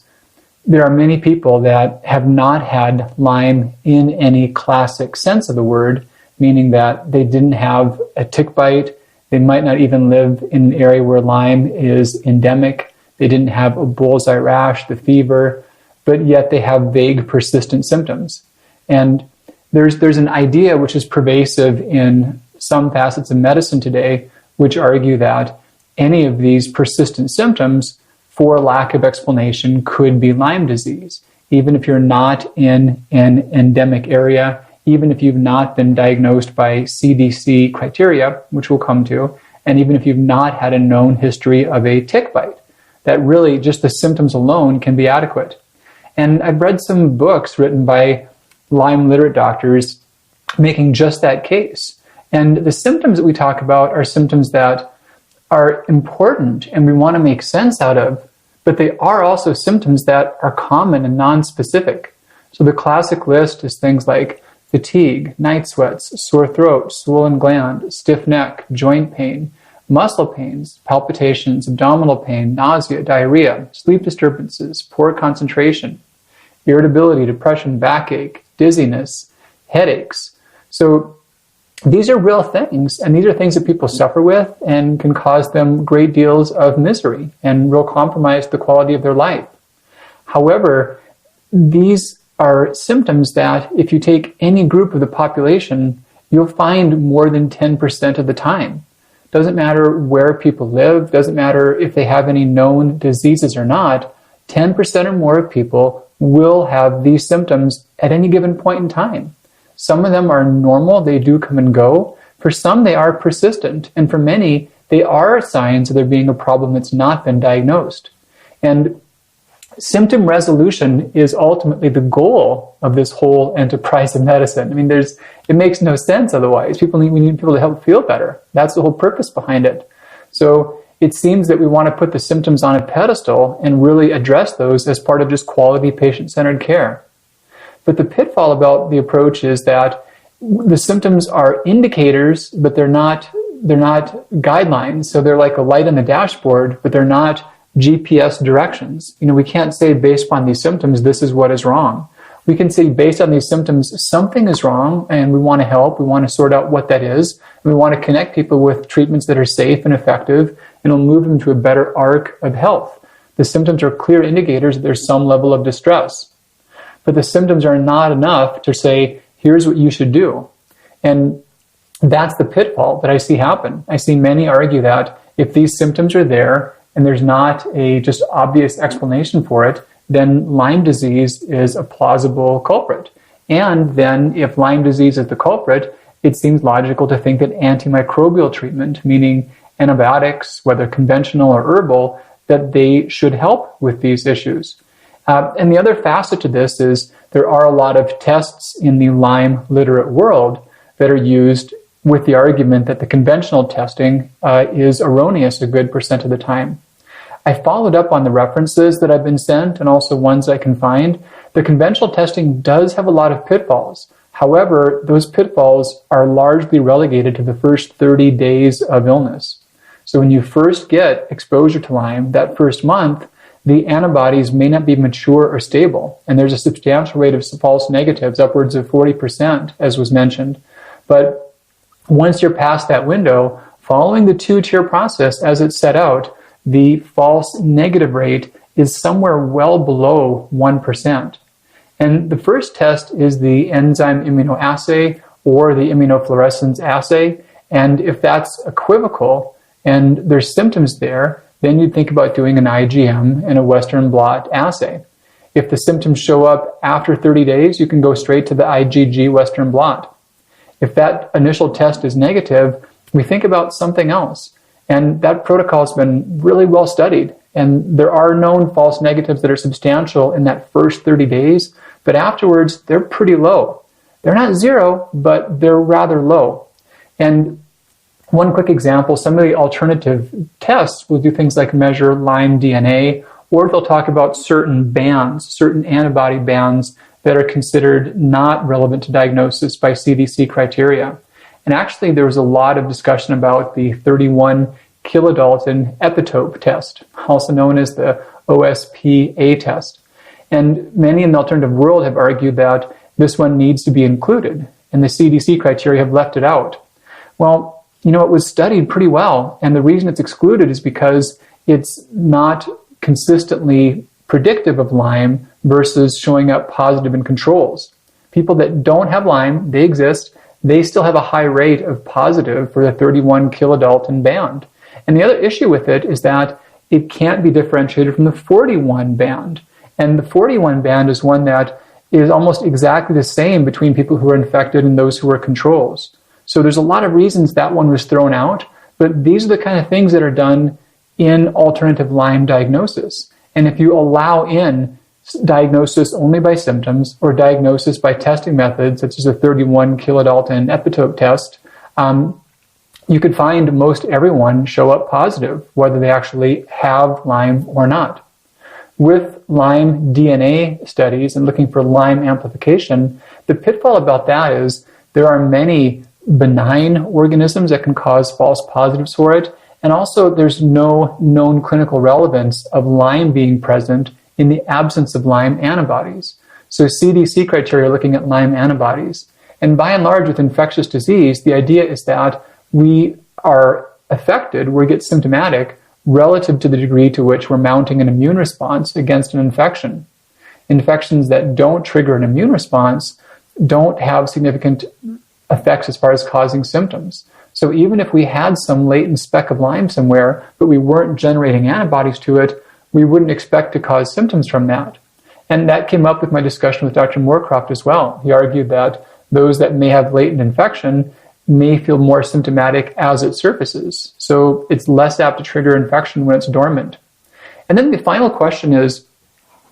there are many people that have not had Lyme in any classic sense of the word, meaning that they didn't have a tick bite. They might not even live in an area where Lyme is endemic. They didn't have a bullseye rash, the fever, but yet they have vague, persistent symptoms. And there's an idea which is pervasive in some facets of medicine today, which argue that any of these persistent symptoms, for lack of explanation, could be Lyme disease, even if you're not in an endemic area, even if you've not been diagnosed by CDC criteria, which we'll come to, and even if you've not had a known history of a tick bite, that really just the symptoms alone can be adequate. And I've read some books written by Lyme literate doctors making just that case. And the symptoms that we talk about are symptoms that are important and we want to make sense out of, but they are also symptoms that are common and non-specific. So the classic list is things like fatigue, night sweats, sore throat, swollen gland, stiff neck, joint pain, muscle pains, palpitations, abdominal pain, nausea, diarrhea, sleep disturbances, poor concentration, irritability, depression, backache, dizziness, headaches. So these are real things, and these are things that people suffer with and can cause them great deals of misery and real compromise the quality of their life. However, these are symptoms that if you take any group of the population, you'll find more than 10% of the time. Doesn't matter where people live, doesn't matter if they have any known diseases or not, 10% or more of people will have these symptoms at any given point in time. Some of them are normal, they do come and go. For some, they are persistent, and for many, they are signs of there being a problem that's not been diagnosed. And symptom resolution is ultimately the goal of this whole enterprise of medicine. I mean, it makes no sense otherwise. We need people to help feel better. That's the whole purpose behind it. So it seems that we want to put the symptoms on a pedestal and really address those as part of just quality patient-centered care. But the pitfall about the approach is that the symptoms are indicators, but they're not guidelines. So they're like a light on the dashboard, but they're not GPS directions. We can't say based upon these symptoms, this is what is wrong. We can say based on these symptoms, something is wrong, and we want to help. We want to sort out what that is. And we want to connect people with treatments that are safe and effective, and will move them to a better arc of health. The symptoms are clear indicators that there's some level of distress. But the symptoms are not enough to say, here's what you should do. And that's the pitfall that I see happen. I see many argue that if these symptoms are there and there's not a just obvious explanation for it, then Lyme disease is a plausible culprit. And then if Lyme disease is the culprit, it seems logical to think that antimicrobial treatment, meaning antibiotics, whether conventional or herbal, that they should help with these issues. And the other facet to this is there are a lot of tests in the Lyme literate world that are used with the argument that the conventional testing is erroneous a good percent of the time. I followed up on the references that I've been sent and also ones I can find. The conventional testing does have a lot of pitfalls. However, those pitfalls are largely relegated to the first 30 days of illness. So when you first get exposure to Lyme, that first month, the antibodies may not be mature or stable, and there's a substantial rate of false negatives, upwards of 40%, as was mentioned. But once you're past that window, following the two-tier process as it's set out, the false negative rate is somewhere well below 1%. And the first test is the enzyme immunoassay or the immunofluorescence assay. And if that's equivocal and there's symptoms there, then you'd think about doing an IgM and a Western blot assay. If the symptoms show up after 30 days, you can go straight to the IgG Western blot. If that initial test is negative, we think about something else. And that protocol has been really well studied. And there are known false negatives that are substantial in that first 30 days, but afterwards, they're pretty low. They're not zero, but they're rather low. And one quick example, some of the alternative tests will do things like measure Lyme DNA, or they'll talk about certain bands, certain antibody bands that are considered not relevant to diagnosis by CDC criteria. And actually, there was a lot of discussion about the 31 kilodalton epitope test, also known as the OSPA test. And many in the alternative world have argued that this one needs to be included, and the CDC criteria have left it out. Well, it was studied pretty well, and the reason it's excluded is because it's not consistently predictive of Lyme versus showing up positive in controls. People that don't have Lyme, they exist, they still have a high rate of positive for the 31 kilodalton band. And the other issue with it is that it can't be differentiated from the 41 band. And the 41 band is one that is almost exactly the same between people who are infected and those who are controls. So there's a lot of reasons that one was thrown out, but these are the kind of things that are done in alternative Lyme diagnosis. And if you allow in diagnosis only by symptoms or diagnosis by testing methods, such as a 31 kilodalton epitope test, you could find most everyone show up positive, whether they actually have Lyme or not. With Lyme DNA studies and looking for Lyme amplification, the pitfall about that is there are many benign organisms that can cause false positives for it, and also there's no known clinical relevance of Lyme being present in the absence of Lyme antibodies. So CDC criteria are looking at Lyme antibodies. And by and large with infectious disease, the idea is that we are affected, we get symptomatic relative to the degree to which we're mounting an immune response against an infection. infections that don't trigger an immune response don't have significant effects as far as causing symptoms. So even if we had some latent speck of Lyme somewhere, but we weren't generating antibodies to it, we wouldn't expect to cause symptoms from that. And that came up with my discussion with Dr. Moorcroft as well. He argued that those that may have latent infection may feel more symptomatic as it surfaces. So it's less apt to trigger infection when it's dormant. And then the final question is,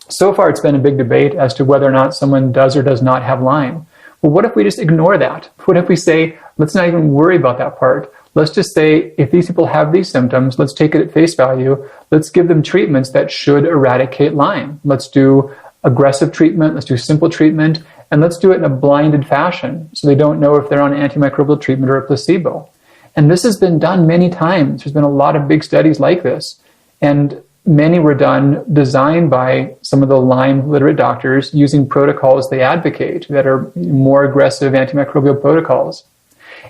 so far it's been a big debate as to whether or not someone does or does not have Lyme. Well, what if we just ignore that? What if we say, let's not even worry about that part. Let's just say, if these people have these symptoms, let's take it at face value. Let's give them treatments that should eradicate Lyme. Let's do aggressive treatment. Let's do simple treatment. And let's do it in a blinded fashion so they don't know if they're on antimicrobial treatment or a placebo. And this has been done many times. There's been a lot of big studies like this. And many were designed by some of the Lyme literate doctors using protocols they advocate that are more aggressive antimicrobial protocols.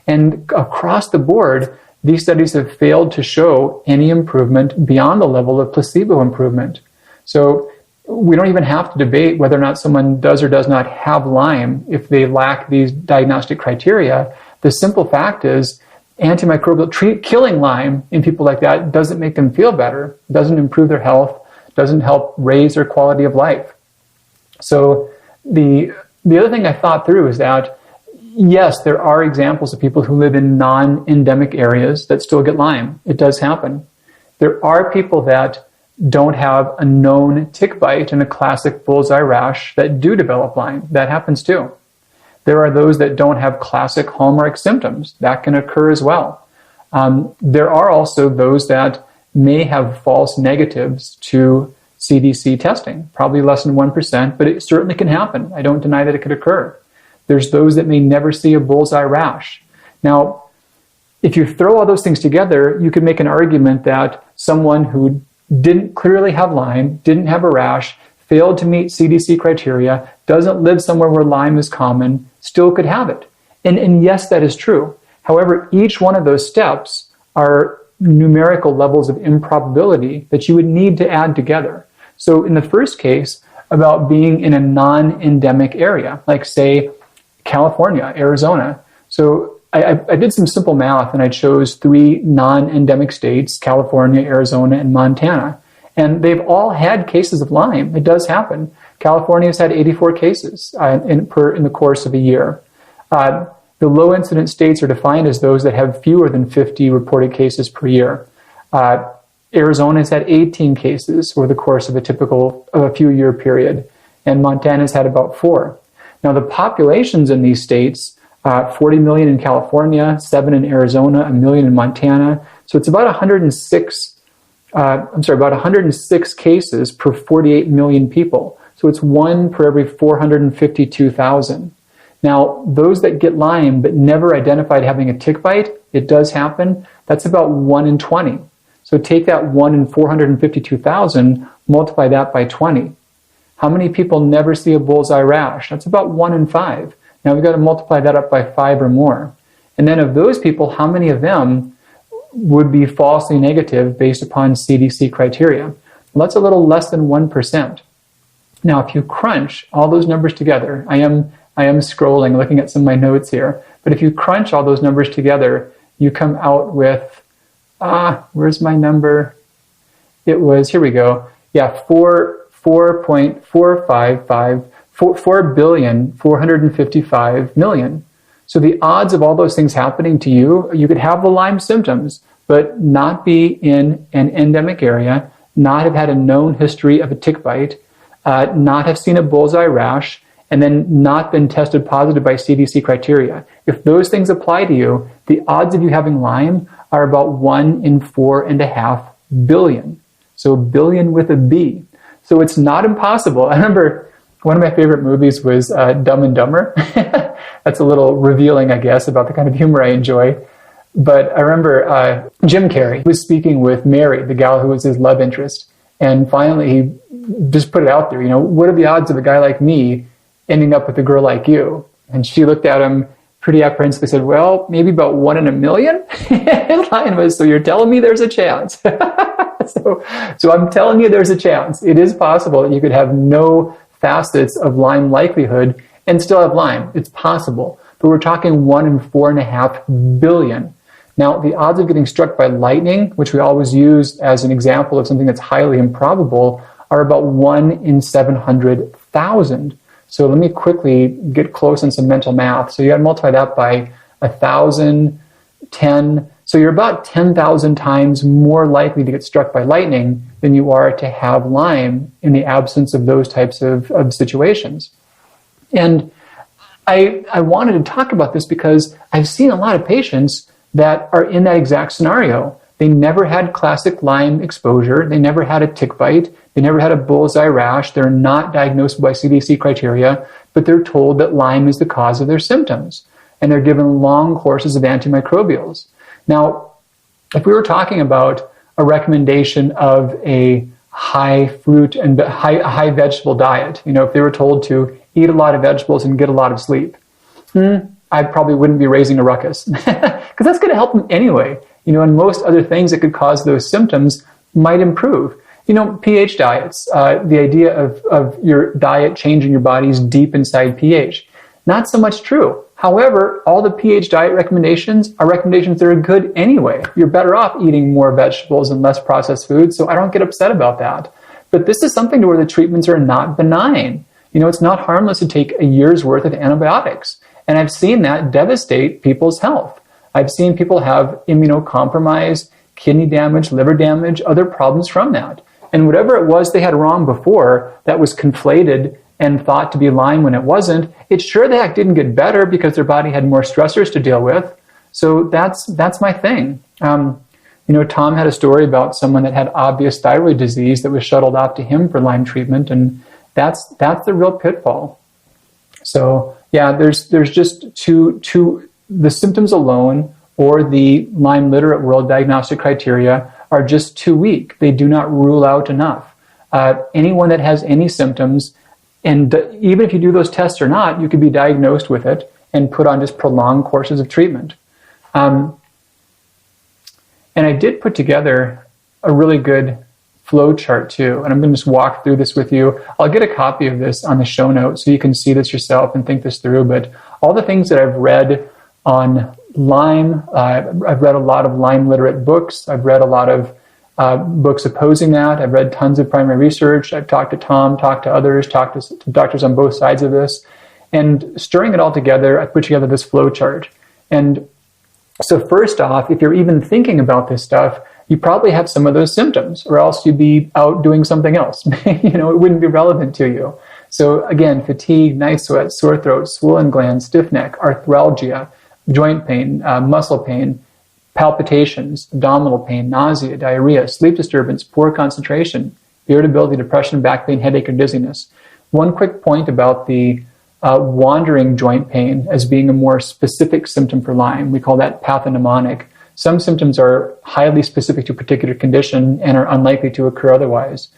And across the board, these studies have failed to show any improvement beyond the level of placebo improvement. So we don't even have to debate whether or not someone does or does not have Lyme if they lack these diagnostic criteria. The simple fact is, antimicrobial killing Lyme in people like that doesn't make them feel better, doesn't improve their health, doesn't help raise their quality of life. So the other thing I thought through is that, yes, there are examples of people who live in non-endemic areas that still get Lyme. It does happen. There are people that don't have a known tick bite and a classic bullseye rash that do develop Lyme. That happens too. There are those that don't have classic hallmark symptoms. That can occur as well. There are also those that may have false negatives to CDC testing, probably less than 1%, but it certainly can happen. I don't deny that it could occur. There's those that may never see a bullseye rash. Now, if you throw all those things together, you could make an argument that someone who didn't clearly have Lyme, didn't have a rash, failed to meet CDC criteria, doesn't live somewhere where Lyme is common, still could have it. And yes, that is true. However, each one of those steps are numerical levels of improbability that you would need to add together. So in the first case, about being in a non-endemic area, like say California, Arizona. So I did some simple math and I chose 3 non-endemic states, California, Arizona, and Montana. And they've all had cases of Lyme. It does happen. California has had 84 cases in the course of a year. The low incidence states are defined as those that have fewer than 50 reported cases per year. Arizona has had 18 cases over the course of a few year period, and Montana has had about 4. Now the populations in these states, 40 million in California, 7 in Arizona, 1 million in Montana. So it's about 106 cases per 48 million people. So it's 1 per every 452,000. Now, those that get Lyme but never identified having a tick bite, it does happen. That's about 1 in 20. So take that 1 in 452,000, multiply that by 20. How many people never see a bullseye rash? That's about 1 in 5. Now we've got to multiply that up by 5 or more. And then of those people, how many of them would be falsely negative based upon CDC criteria? Well, that's a little less than 1%. Now, if you crunch all those numbers together, I am scrolling, looking at some of my notes here, but if you crunch all those numbers together, you come out with, where's my number? It was, here we go. Yeah, 4.455 million. So the odds of all those things happening to you, you could have the Lyme symptoms, but not be in an endemic area, not have had a known history of a tick bite, not have seen a bullseye rash, and then not been tested positive by CDC criteria. If those things apply to you, the odds of you having Lyme are about 1 in 4.5 billion. So billion with a B. So it's not impossible. I remember one of my favorite movies was Dumb and Dumber. That's a little revealing, I guess, about the kind of humor I enjoy. But I remember Jim Carrey was speaking with Mary, the gal who was his love interest. And finally, he just put it out there, what are the odds of a guy like me ending up with a girl like you? And she looked at him pretty apprehensively, said, well, maybe about 1 in a million? And the line was, so you're telling me there's a chance. So I'm telling you there's a chance. It is possible that you could have no facets of Lyme likelihood and still have Lyme. It's possible. But we're talking 1 in 4.5 billion. Now, the odds of getting struck by lightning, which we always use as an example of something that's highly improbable, are about 1 in 700,000. So let me quickly get close on some mental math. So you got to multiply that by 1,000, 10. So you're about 10,000 times more likely to get struck by lightning than you are to have Lyme in the absence of those types of situations. And I wanted to talk about this because I've seen a lot of patients that are in that exact scenario. They never had classic Lyme exposure. They never had a tick bite. They never had a bullseye rash. They're not diagnosed by CDC criteria, but they're told that Lyme is the cause of their symptoms. And they're given long courses of antimicrobials. Now, if we were talking about a recommendation of a high fruit and high vegetable diet, if they were told to eat a lot of vegetables and get a lot of sleep, I probably wouldn't be raising a ruckus because that's going to help them anyway. And most other things that could cause those symptoms might improve. pH diets, the idea of your diet changing your body's deep inside pH, not so much true. However, all the pH diet recommendations are recommendations that are good anyway. You're better off eating more vegetables and less processed foods, so I don't get upset about that. But this is something to where the treatments are not benign. It's not harmless to take a year's worth of antibiotics. And I've seen that devastate people's health. I've seen people have immunocompromised, kidney damage, liver damage, other problems from that. And whatever it was they had wrong before that was conflated and thought to be Lyme when it wasn't, it sure the heck didn't get better because their body had more stressors to deal with. So that's my thing. Tom had a story about someone that had obvious thyroid disease that was shuttled off to him for Lyme treatment, and that's the real pitfall. So yeah, there's just two the symptoms alone or the Lyme literate world diagnostic criteria are just too weak. They do not rule out enough. Anyone that has any symptoms, and even if you do those tests or not, you could be diagnosed with it and put on just prolonged courses of treatment. And I did put together a really good flow chart too, and I'm going to just walk through this with you. I'll get a copy of this on the show notes so you can see this yourself and think this through. But all the things that I've read on Lyme, I've read a lot of Lyme literate books. I've read a lot of books opposing that. I've read tons of primary research. I've talked to Tom, talked to others, talked to doctors on both sides of this. And stirring it all together, I put together this flow chart. And so first off, if you're even thinking about this stuff, you probably have some of those symptoms, or else you'd be out doing something else. It wouldn't be relevant to you. So again, fatigue, night sweats, sore throat, swollen glands, stiff neck, arthralgia, joint pain, muscle pain, palpitations, abdominal pain, nausea, diarrhea, sleep disturbance, poor concentration, irritability, depression, back pain, headache, or dizziness. One quick point about the wandering joint pain as being a more specific symptom for Lyme. We call that pathognomonic. Some symptoms are highly specific to a particular condition and are unlikely to occur otherwise.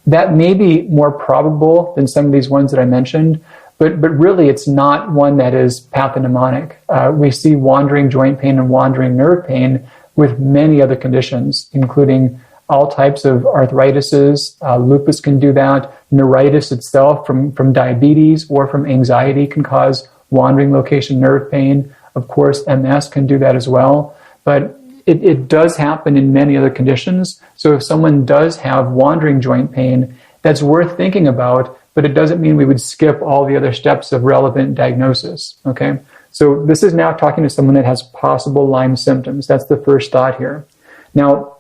That may be more probable than some of these ones that I mentioned, but really it's not one that is pathognomonic. We see wandering joint pain and wandering nerve pain with many other conditions, including all types of arthritises. Lupus can do that. Neuritis itself from diabetes or from anxiety can cause wandering location nerve pain. Of course, MS can do that as well. But it does happen in many other conditions. So if someone does have wandering joint pain, that's worth thinking about, but it doesn't mean we would skip all the other steps of relevant diagnosis. Okay? So this is now talking to someone that has possible Lyme symptoms. That's the first thought here. Now,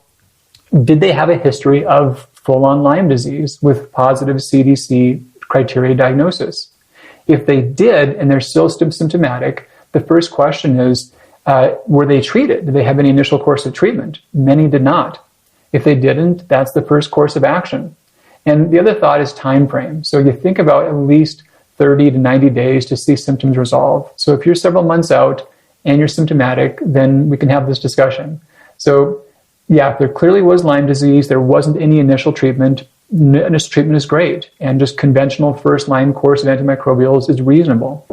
did they have a history of full-on Lyme disease with positive CDC criteria diagnosis? If they did, and they're still symptomatic, the first question is, were they treated? Did they have any initial course of treatment? Many did not. If they didn't, that's the first course of action. And the other thought is time frame. So you think about at least 30 to 90 days to see symptoms resolve. So if you're several months out and you're symptomatic, then we can have this discussion. So yeah, if there clearly was Lyme disease, there wasn't any initial treatment, initial treatment is great. And just conventional first line course of antimicrobials is reasonable.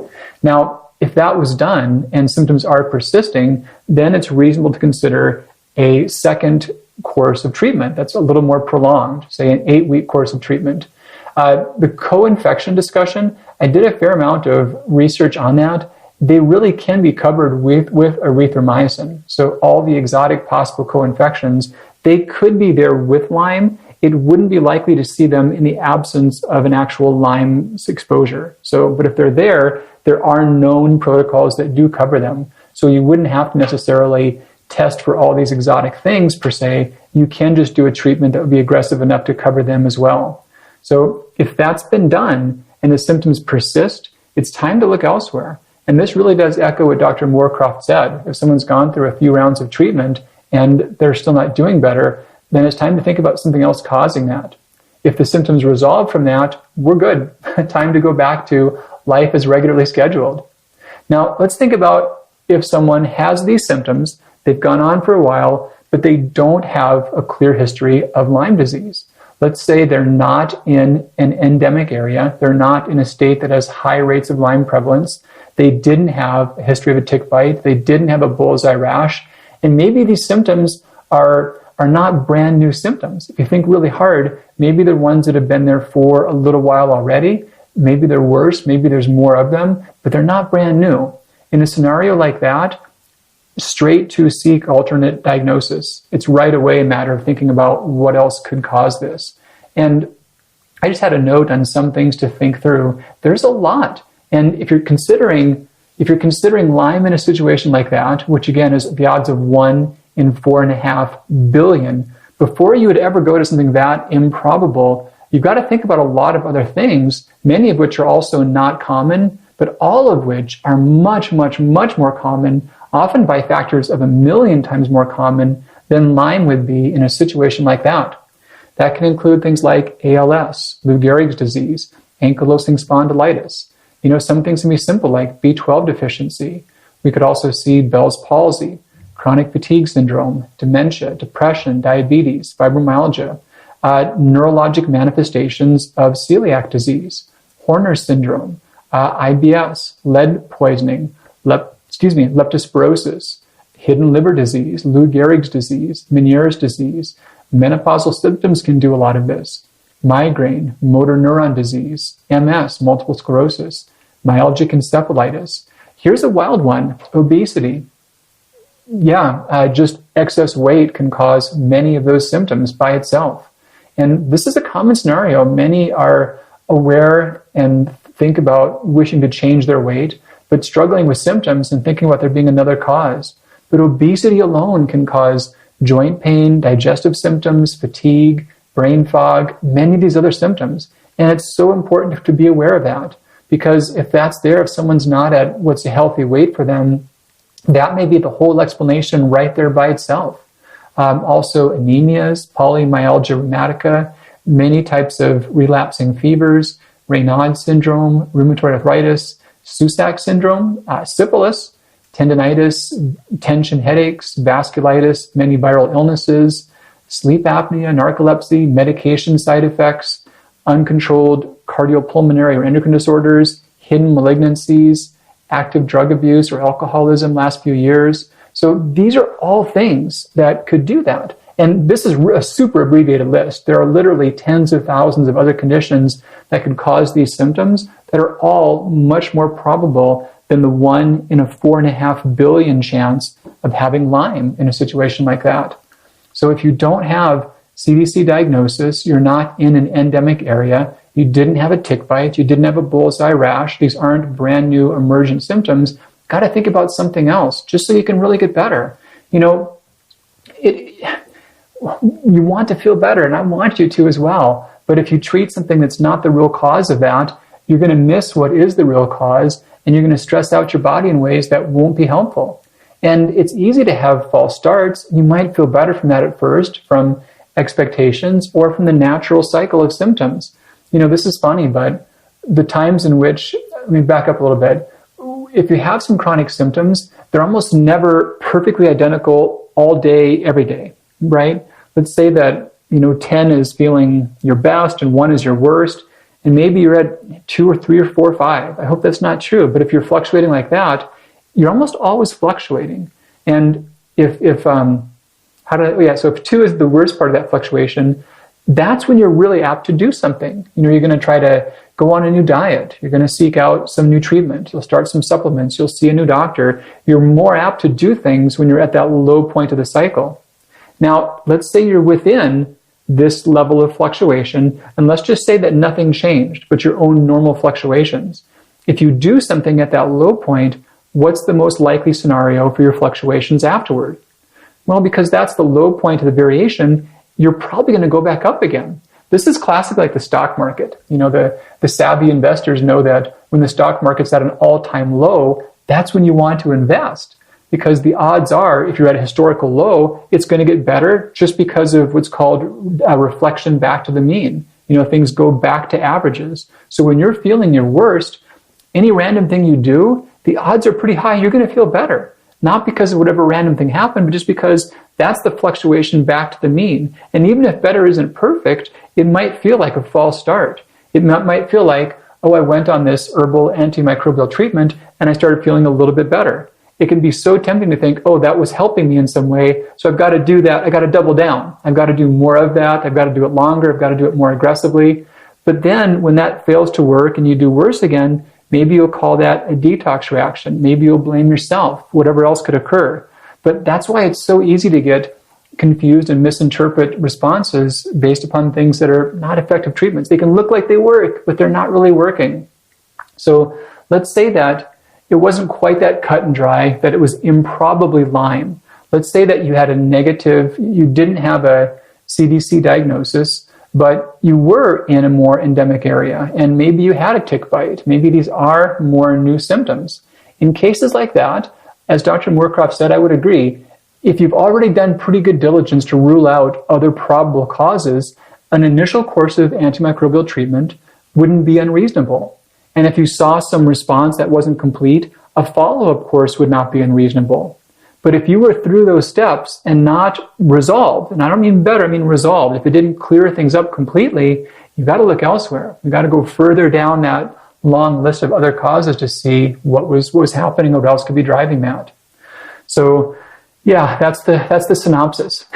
Now, if that was done and symptoms are persisting, then it's reasonable to consider a second course of treatment that's a little more prolonged, say an 8-week course of treatment. The co-infection discussion, I did a fair amount of research on that. They really can be covered with erythromycin. So all the exotic possible co-infections, they could be there with Lyme. It wouldn't be likely to see them in the absence of an actual Lyme exposure. So, but if they're there are known protocols that do cover them. So you wouldn't have to necessarily test for all these exotic things per se. You can just do a treatment that would be aggressive enough to cover them as well. So if that's been done and the symptoms persist, it's time to look elsewhere. And this really does echo what Dr. Moorcroft said. If someone's gone through a few rounds of treatment and they're still not doing better, then it's time to think about something else causing that. If the symptoms resolve from that, we're good. Time to go back to life as regularly scheduled. Now, let's think about if someone has these symptoms, they've gone on for a while, but they don't have a clear history of Lyme disease. Let's say they're not in an endemic area. They're not in a state that has high rates of Lyme prevalence. They didn't have a history of a tick bite. They didn't have a bullseye rash. And maybe these symptoms are not brand new symptoms. If you think really hard, maybe they're ones that have been there for a little while already. Maybe they're worse. Maybe there's more of them, but they're not brand new. In a scenario like that, straight to seek alternate diagnosis. It's right away a matter of thinking about what else could cause this. And I just had a note on some things to think through. There's a lot. And if you're considering Lyme in a situation like that, which again is the odds of 1 in 4.5 billion, before you would ever go to something that improbable, you've got to think about a lot of other things, many of which are also not common, but all of which are much, much, much more common, often by factors of 1,000,000 times more common than Lyme would be in a situation like that. That can include things like ALS, Lou Gehrig's disease, ankylosing spondylitis. Some things can be simple like B12 deficiency. We could also see Bell's palsy, chronic fatigue syndrome, dementia, depression, diabetes, fibromyalgia, neurologic manifestations of celiac disease, Horner's syndrome, IBS, lead poisoning, leptospirosis, hidden liver disease, Lou Gehrig's disease, Meniere's disease. Menopausal symptoms can do a lot of this. Migraine, motor neuron disease, MS, multiple sclerosis, myalgic encephalitis. Here's a wild one, obesity. Just excess weight can cause many of those symptoms by itself. And this is a common scenario. Many are aware and think about wishing to change their weight, but struggling with symptoms and thinking about there being another cause. But obesity alone can cause joint pain, digestive symptoms, fatigue, brain fog, many of these other symptoms. And it's so important to be aware of that, because if that's there, if someone's not at what's a healthy weight for them, that may be the whole explanation right there by itself. Also anemias, polymyalgia rheumatica, many types of relapsing fevers, Raynaud's syndrome, rheumatoid arthritis, Susac syndrome, syphilis, tendinitis, tension headaches, vasculitis, many viral illnesses, sleep apnea, narcolepsy, medication side effects, uncontrolled cardiopulmonary or endocrine disorders, hidden malignancies, active drug abuse or alcoholism last few years. So these are all things that could do that. And this is a super abbreviated list. There are literally tens of thousands of other conditions that could cause these symptoms that are all much more probable than the 1 in a 4.5 billion chance of having Lyme in a situation like that. So if you don't have CDC diagnosis, you're not in an endemic area, you didn't have a tick bite, you didn't have a bullseye rash, these aren't brand new emergent symptoms, got to think about something else just so you can really get better. You want to feel better, and I want you to as well. But if you treat something that's not the real cause of that, you're going to miss what is the real cause, and you're going to stress out your body in ways that won't be helpful. And it's easy to have false starts. You might feel better from that at first, from expectations or from the natural cycle of symptoms. This is funny, but the times in which, let me back up a little bit. If you have some chronic symptoms, they're almost never perfectly identical all day, every day, right? Let's say that, 10 is feeling your best and 1 is your worst, and maybe you're at 2 or 3 or 4 or 5. I hope that's not true, but if you're fluctuating like that, you're almost always fluctuating. And if 2 is the worst part of that fluctuation, that's when you're really apt to do something. You're going to try to go on a new diet. You're going to seek out some new treatment. You'll start some supplements. You'll see a new doctor. You're more apt to do things when you're at that low point of the cycle. Now, let's say you're within this level of fluctuation, and let's just say that nothing changed but your own normal fluctuations. If you do something at that low point, what's the most likely scenario for your fluctuations afterward? Well, because that's the low point of the variation, you're probably going to go back up again. This is classic like the stock market. The savvy investors know that when the stock market's at an all-time low, that's when you want to invest. Because the odds are, if you're at a historical low, it's going to get better just because of what's called a reflection back to the mean. Things go back to averages. So when you're feeling your worst, any random thing you do, the odds are pretty high you're going to feel better. Not because of whatever random thing happened, but just because that's the fluctuation back to the mean. And even if better isn't perfect, it might feel like a false start. It might feel like, oh, I went on this herbal antimicrobial treatment and I started feeling a little bit better. It can be so tempting to think, oh, that was helping me in some way, so I've got to do that. I've got to double down. I've got to do more of that. I've got to do it longer. I've got to do it more aggressively. But then when that fails to work and you do worse again, maybe you'll call that a detox reaction. Maybe you'll blame yourself, whatever else could occur. But that's why it's so easy to get confused and misinterpret responses based upon things that are not effective treatments. They can look like they work, but they're not really working. So let's say that it wasn't quite that cut and dry, that it was improbably Lyme. Let's say that you had a negative, you didn't have a CDC diagnosis, but you were in a more endemic area, and maybe you had a tick bite. Maybe these are more new symptoms. In cases like that, as Dr. Moorcroft said, I would agree, if you've already done pretty good diligence to rule out other probable causes, an initial course of antimicrobial treatment wouldn't be unreasonable. And if you saw some response that wasn't complete, a follow-up course would not be unreasonable. But if you were through those steps and not resolved, and I don't mean better, I mean resolved, if it didn't clear things up completely, you've got to look elsewhere. You've got to go further down that long list of other causes to see what was happening or what else could be driving that. So, yeah, that's the synopsis.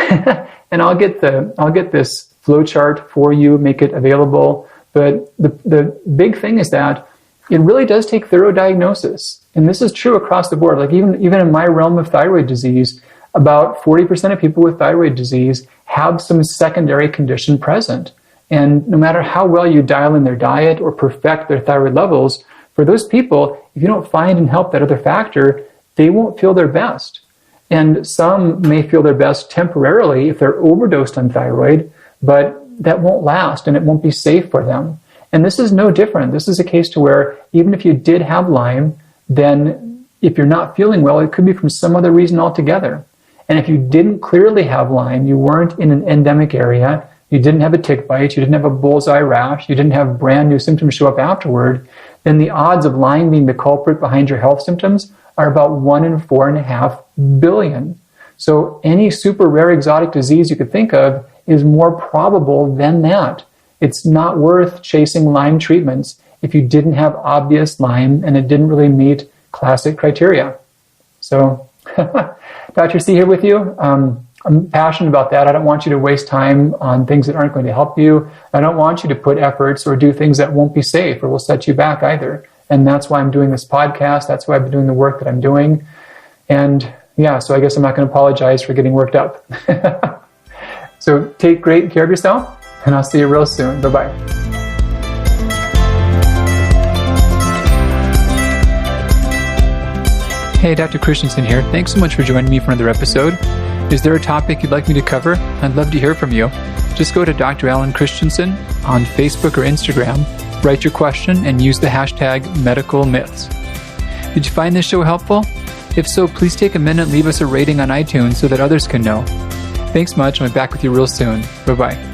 And I'll get this flowchart for you, make it available. But the big thing is that it really does take thorough diagnosis. And this is true across the board. Like even in my realm of thyroid disease, about 40% of people with thyroid disease have some secondary condition present. And no matter how well you dial in their diet or perfect their thyroid levels, for those people, if you don't find and help that other factor, they won't feel their best. And some may feel their best temporarily if they're overdosed on thyroid, but that won't last and it won't be safe for them. And this is no different. This is a case to where even if you did have Lyme, then if you're not feeling well, it could be from some other reason altogether. And if you didn't clearly have Lyme, you weren't in an endemic area, you didn't have a tick bite, you didn't have a bullseye rash, you didn't have brand new symptoms show up afterward, then the odds of Lyme being the culprit behind your health symptoms are about 1 in 4.5 billion. So any super rare exotic disease you could think of is more probable than that. It's not worth chasing Lyme treatments if you didn't have obvious Lyme and it didn't really meet classic criteria. So, Dr. C here with you. I'm passionate about that. I don't want you to waste time on things that aren't going to help you. I don't want you to put efforts or do things that won't be safe or will set you back either. And that's why I'm doing this podcast. That's why I've been doing the work that I'm doing. And yeah, so I guess I'm not going to apologize for getting worked up. So take great care of yourself, and I'll see you real soon. Bye-bye. Hey, Dr. Christensen here. Thanks so much for joining me for another episode. Is there a topic you'd like me to cover? I'd love to hear from you. Just go to Dr. Alan Christensen on Facebook or Instagram, write your question, and use the hashtag #MedicalMyths. Did you find this show helpful? If so, please take a minute and leave us a rating on iTunes so that others can know. Thanks much. I'll be back with you real soon. Bye-bye.